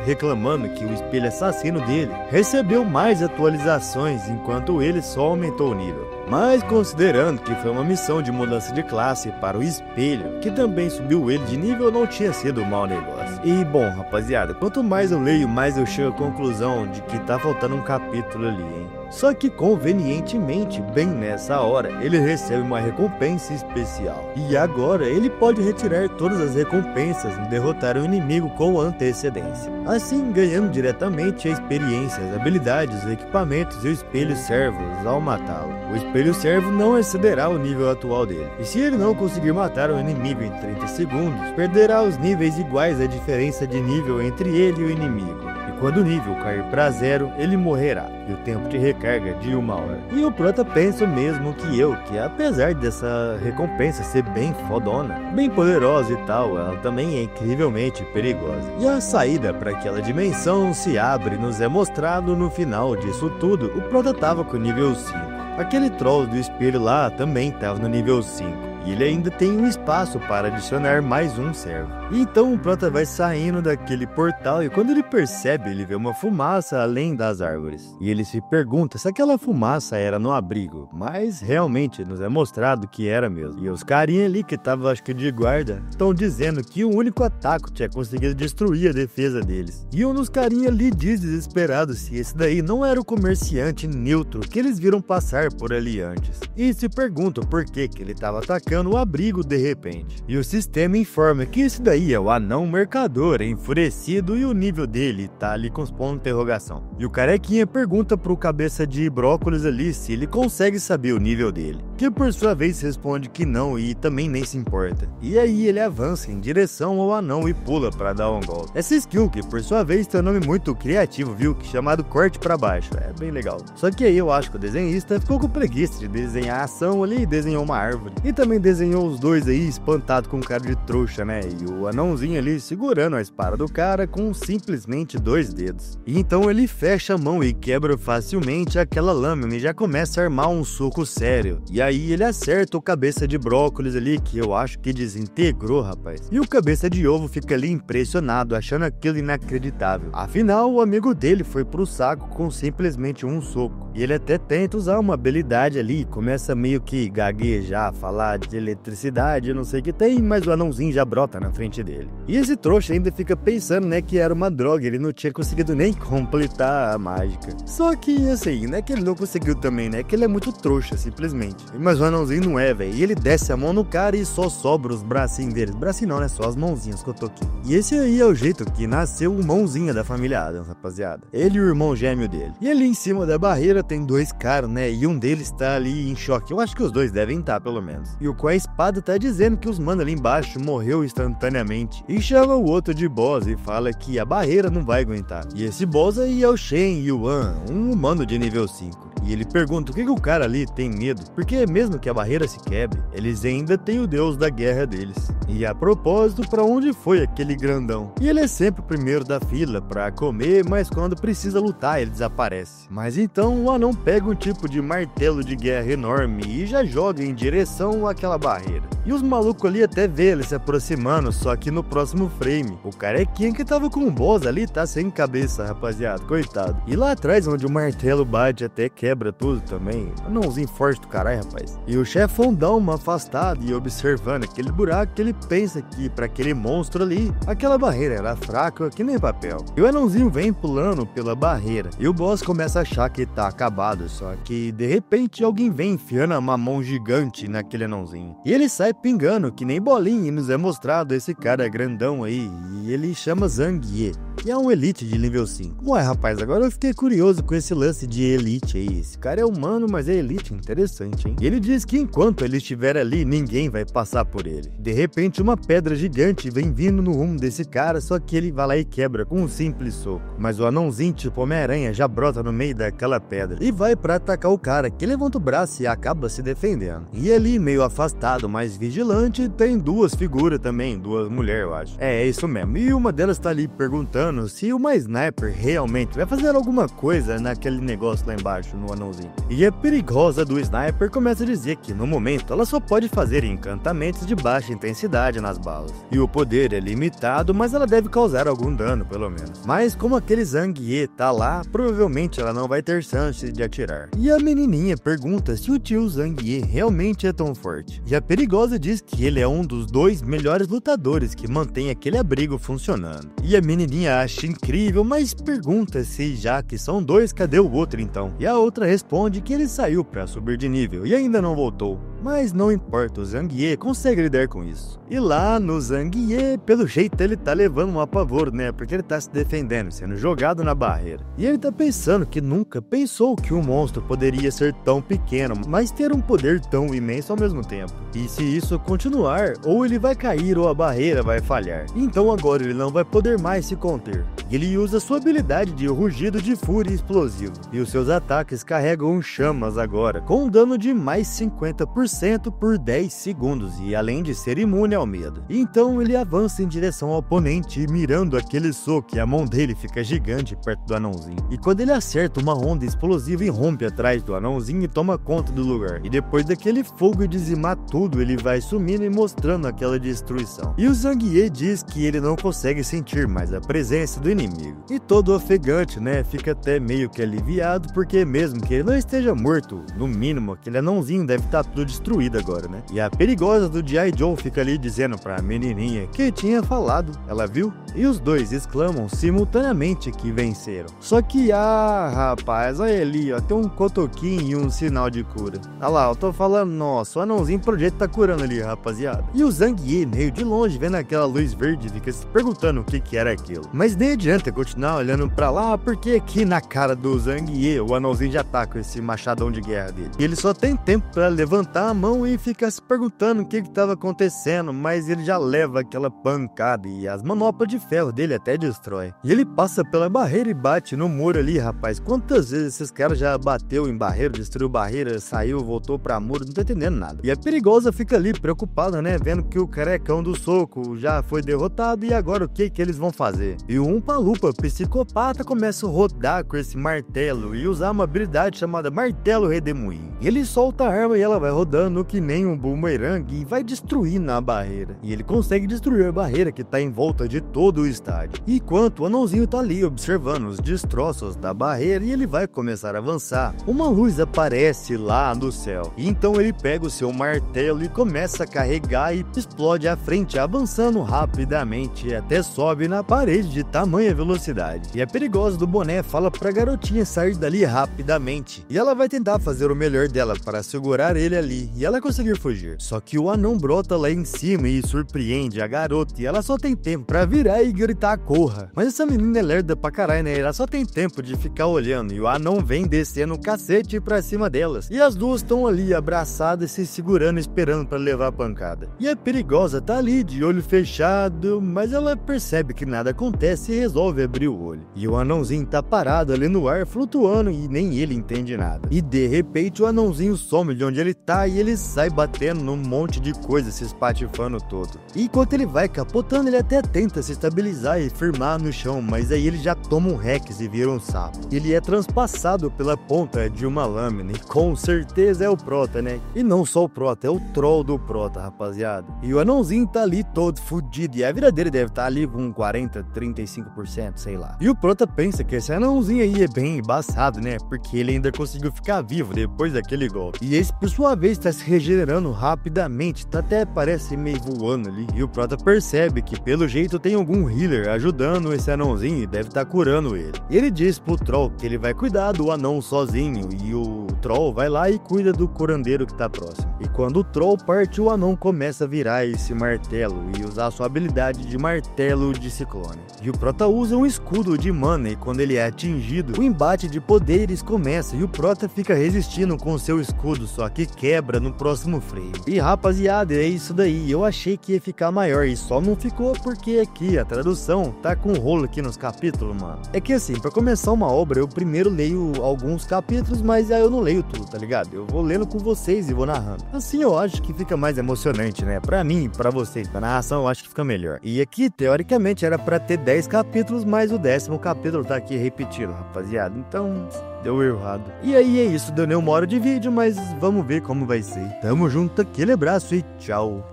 reclamando que o espelho assassino dele recebeu mais atualizações, enquanto ele só aumentou o nível. Mas considerando que foi uma missão de mudança de classe para o espelho, que também subiu ele de nível, não tinha sido um mau negócio. E bom, rapaziada, quanto mais eu leio, mais eu chego à conclusão de que tá faltando um capítulo ali, hein? Só que convenientemente, bem nessa hora, ele recebe uma recompensa especial. E agora ele pode retirar todas as recompensas e derrotar o inimigo com antecedência. Assim, ganhando diretamente a experiência, as habilidades, os equipamentos e o espelho servos ao matá-lo. O espelho servo não excederá o nível atual dele. E se ele não conseguir matar o inimigo em 30 segundos, perderá os níveis iguais à diferença de nível entre ele e o inimigo. Quando o nível cair para 0, ele morrerá, e o tempo de recarga é de 1 hora. E o prota pensa o mesmo que eu, que apesar dessa recompensa ser bem fodona, bem poderosa e tal, ela também é incrivelmente perigosa. E a saída para aquela dimensão se abre e nos é mostrado no final disso tudo. O prota tava com nível 5. Aquele troll do espelho lá também tava no nível 5. E ele ainda tem um espaço para adicionar mais um servo. Então o prota vai saindo daquele portal e quando ele percebe, ele vê uma fumaça além das árvores. E ele se pergunta se aquela fumaça era no abrigo, mas realmente nos é mostrado que era mesmo. E os carinha ali que estavam, acho que de guarda, estão dizendo que o único ataque tinha conseguido destruir a defesa deles. E um dos carinha ali diz desesperado se esse daí não era o comerciante neutro que eles viram passar por ali antes. E se perguntam por que ele estava atacando o abrigo de repente. E o sistema informa que esse daí é o anão mercador enfurecido e o nível dele tá ali com os pontos de interrogação. E o carequinha pergunta pro cabeça de brócolis ali se ele consegue saber o nível dele, que por sua vez responde que não e também nem se importa. E aí ele avança em direção ao anão e pula para dar um golpe. Essa skill que por sua vez tem um nome muito criativo, viu, que chamado corte para baixo, é bem legal. Só que aí eu acho que o desenhista ficou com preguiça de desenhar a ação ali e desenhou uma árvore. E também desenhou os dois aí espantado com cara de trouxa, né? E o anãozinho ali segurando a espada do cara com simplesmente 2 dedos. E então ele fecha a mão e quebra facilmente aquela lâmina e já começa a armar um soco sério. E aí ele acerta o cabeça de brócolis ali, que eu acho que desintegrou, rapaz. E o cabeça de ovo fica ali impressionado, achando aquilo inacreditável. Afinal, o amigo dele foi pro saco com simplesmente um soco. E ele até tenta usar uma habilidade ali, começa meio que gaguejar, falar de eletricidade, não sei o que tem, mas o anãozinho já brota na frente dele. E esse trouxa ainda fica pensando, né, que era uma droga, ele não tinha conseguido nem completar a mágica. Só que, assim, não é que ele não conseguiu também, né, que ele é muito trouxa, simplesmente. Mas o anãozinho não é, velho, e ele desce a mão no cara e só sobra os bracinhos deles. Bracinho não, né, só as mãozinhas que eu tô aqui. E esse aí é o jeito que nasceu o mãozinha da família Addams, rapaziada. Ele e o irmão gêmeo dele. E ali em cima da barreira tem 2 caras, né, e um deles tá ali em choque. Eu acho que os dois devem estar, pelo menos. E o com a espada tá dizendo que os mano ali embaixo morreu instantaneamente. E chama o outro de boss e fala que a barreira não vai aguentar. E esse boss aí é o Shen Yuan, um humano de nível 5. E ele pergunta o que o cara ali tem medo, porque mesmo que a barreira se quebre, eles ainda têm o deus da guerra deles. E a propósito, pra onde foi aquele grandão? E ele é sempre o primeiro da fila pra comer, mas quando precisa lutar ele desaparece. Mas então o anão pega um tipo de martelo de guerra enorme e já joga em direção àquela barreira. E os malucos ali até vê ele se aproximando, só que no próximo frame, o carequinha que tava com o boss ali tá sem cabeça, rapaziada, coitado. E lá atrás, onde o martelo bate, até quebra tudo também. Anãozinho forte do caralho, rapaz. E o chefão dá uma afastada e observando aquele buraco que ele pensa que pra aquele monstro ali, aquela barreira era fraca que nem papel. E o anãozinho vem pulando pela barreira. E o boss começa a achar que tá acabado, só que de repente alguém vem enfiando uma mão gigante naquele anãozinho. E ele sai pingando que nem bolinha e nos é mostrado esse cara grandão aí. E ele chama Zhang Ye. E é um elite de nível 5. Ué, rapaz, agora eu fiquei curioso com esse lance de elite aí. Esse cara é humano, mas é elite, interessante, hein? E ele diz que enquanto ele estiver ali, ninguém vai passar por ele. De repente, uma pedra gigante vem vindo no rumo desse cara, só que ele vai lá e quebra com um simples soco. Mas o anãozinho, tipo Homem-Aranha, já brota no meio daquela pedra e vai pra atacar o cara, que levanta o braço e acaba se defendendo. E ali, meio afastado, mais vigilante, tem 2 figuras também, 2 mulheres, eu acho. É isso mesmo. E uma delas tá ali perguntando perguntando se uma sniper realmente vai fazer alguma coisa naquele negócio lá embaixo no anãozinho. E a perigosa do sniper começa a dizer que no momento ela só pode fazer encantamentos de baixa intensidade nas balas. E o poder é limitado, mas ela deve causar algum dano pelo menos. Mas como aquele Zangief tá lá, provavelmente ela não vai ter chance de atirar. E a menininha pergunta se o tio Zangief realmente é tão forte. E a perigosa diz que ele é um dos 2 melhores lutadores que mantém aquele abrigo funcionando. E a menininha acha incrível, mas pergunta se já que são 2, cadê o outro então? E a outra responde que ele saiu pra subir de nível e ainda não voltou. Mas não importa, o Zangief consegue lidar com isso. E lá no Zangief, pelo jeito ele tá levando um apavoro, né? Porque ele tá se defendendo, sendo jogado na barreira. E ele tá pensando que nunca pensou que um monstro poderia ser tão pequeno, mas ter um poder tão imenso ao mesmo tempo. E se isso continuar, ou ele vai cair ou a barreira vai falhar. Então agora ele não vai poder mais se conter. E ele usa sua habilidade de rugido de fúria explosivo. E os seus ataques carregam chamas agora, com um dano de mais 50% por 10 segundos e além de ser imune ao medo. Então ele avança em direção ao oponente, mirando aquele soco e a mão dele fica gigante perto do anãozinho. E quando ele acerta, uma onda explosiva irrompe atrás do anãozinho e toma conta do lugar. E depois daquele fogo e dizimar tudo, ele vai sumindo e mostrando aquela destruição. E o Zangief diz que ele não consegue sentir mais a presença do inimigo. E todo ofegante, né, fica até meio que aliviado, porque mesmo que ele não esteja morto, no mínimo aquele anãozinho deve estar tudo destruído agora, né? E a perigosa do G.I. Joe fica ali dizendo pra menininha que tinha falado, ela viu? E os dois exclamam simultaneamente que venceram. Só que, rapaz, olha ali, ó, tem um cotoquinho e um sinal de cura. Olha lá, eu tô falando, nossa, o anãozinho projeto tá curando ali, rapaziada. E o Zangief, meio de longe, vendo aquela luz verde, fica se perguntando o que era aquilo. Mas nem adianta continuar olhando pra lá, porque aqui na cara do Zangief, o anãozinho já tá com esse machadão de guerra dele. E ele só tem tempo pra levantar a mão e ficar se perguntando o que estava acontecendo, mas ele já leva aquela pancada e as manoplas de ferro dele até destrói. E ele passa pela barreira e bate no muro ali, rapaz. Quantas vezes esses caras já bateu em barreira, destruiu barreira, saiu, voltou pra muro, não tô entendendo nada. E a perigosa fica ali preocupada, né, vendo que o carecão do soco já foi derrotado e agora o que eles vão fazer? E o Umpa-Lupa psicopata começa a rodar com esse martelo e usar uma habilidade chamada Martelo Redemoinho. Ele solta a arma e ela vai rodando que nem um boomerang e vai destruindo a barreira. E ele consegue destruir a barreira que tá em volta de todo o estádio. Enquanto o anãozinho tá ali observando os destroços da barreira e ele vai começar a avançar, uma luz aparece lá no céu. E então ele pega o seu martelo e começa a carregar e explode à frente, avançando rapidamente e até sobe na parede de tamanha velocidade. E a perigosa do boné fala pra garotinha sair dali rapidamente. E ela vai tentar fazer o melhor dela para segurar ele ali e ela conseguir fugir. Só que o anão brota lá em cima e surpreende a garota e ela só tem tempo pra virar e gritar corra. Mas essa menina é lerda pra caralho, né? Ela só tem tempo de ficar olhando e o anão vem descendo o cacete pra cima delas. E as duas estão ali abraçadas, se segurando, esperando pra levar a pancada. E a perigosa tá ali de olho fechado, mas ela percebe que nada acontece e resolve abrir o olho. E o anãozinho tá parado ali no ar, flutuando e nem ele entende nada. E de repente o anãozinho some de onde ele tá e ele sai batendo num monte de coisa, se espatifando todo. E enquanto ele vai capotando, ele até tenta se estabilizar e firmar no chão, mas aí ele já toma um rex e vira um sapo. Ele é transpassado pela ponta de uma lâmina e com certeza é o Prota, né? E não só o Prota, é o troll do Prota, rapaziada. E o anãozinho tá ali todo fudido e a vida dele deve estar ali com 40, 35%, sei lá. E o Prota pensa que esse anãozinho aí é bem embaçado, né? Porque ele ainda conseguiu ficar vivo depois daquele golpe. E esse, por sua vez, tá se regenerando rapidamente, tá até parece meio voando ali. E o Prota percebe que pelo jeito tem algum healer ajudando esse anãozinho e deve estar curando ele. E ele diz pro Troll que ele vai cuidar do anão sozinho e o Troll vai lá e cuida do curandeiro que tá próximo. E quando o Troll parte, o anão começa a virar esse martelo e usar sua habilidade de martelo de ciclone. E o Prota usa um escudo de mana e quando ele é atingido, o embate de poderes começa e o Prota fica resistindo com seu escudo, só que quebra no próximo frame. E rapaziada, é isso daí, eu achei que ia ficar maior e só não ficou porque aqui a tradução tá com rolo aqui nos capítulos, mano. É que assim, pra começar uma obra, eu primeiro leio alguns capítulos, mas aí eu não leio tudo, tá ligado? Eu vou lendo com vocês e vou narrando. Assim eu acho que fica mais emocionante, né? Pra mim, pra vocês, pra narração eu acho que fica melhor. E aqui, teoricamente, era pra ter 10 capítulos capítulos, mas o 10º capítulo tá aqui repetido, rapaziada. Então, deu errado. E aí é isso, deu nem 1 hora de vídeo, mas vamos ver como vai ser. Tamo junto, aquele abraço e tchau.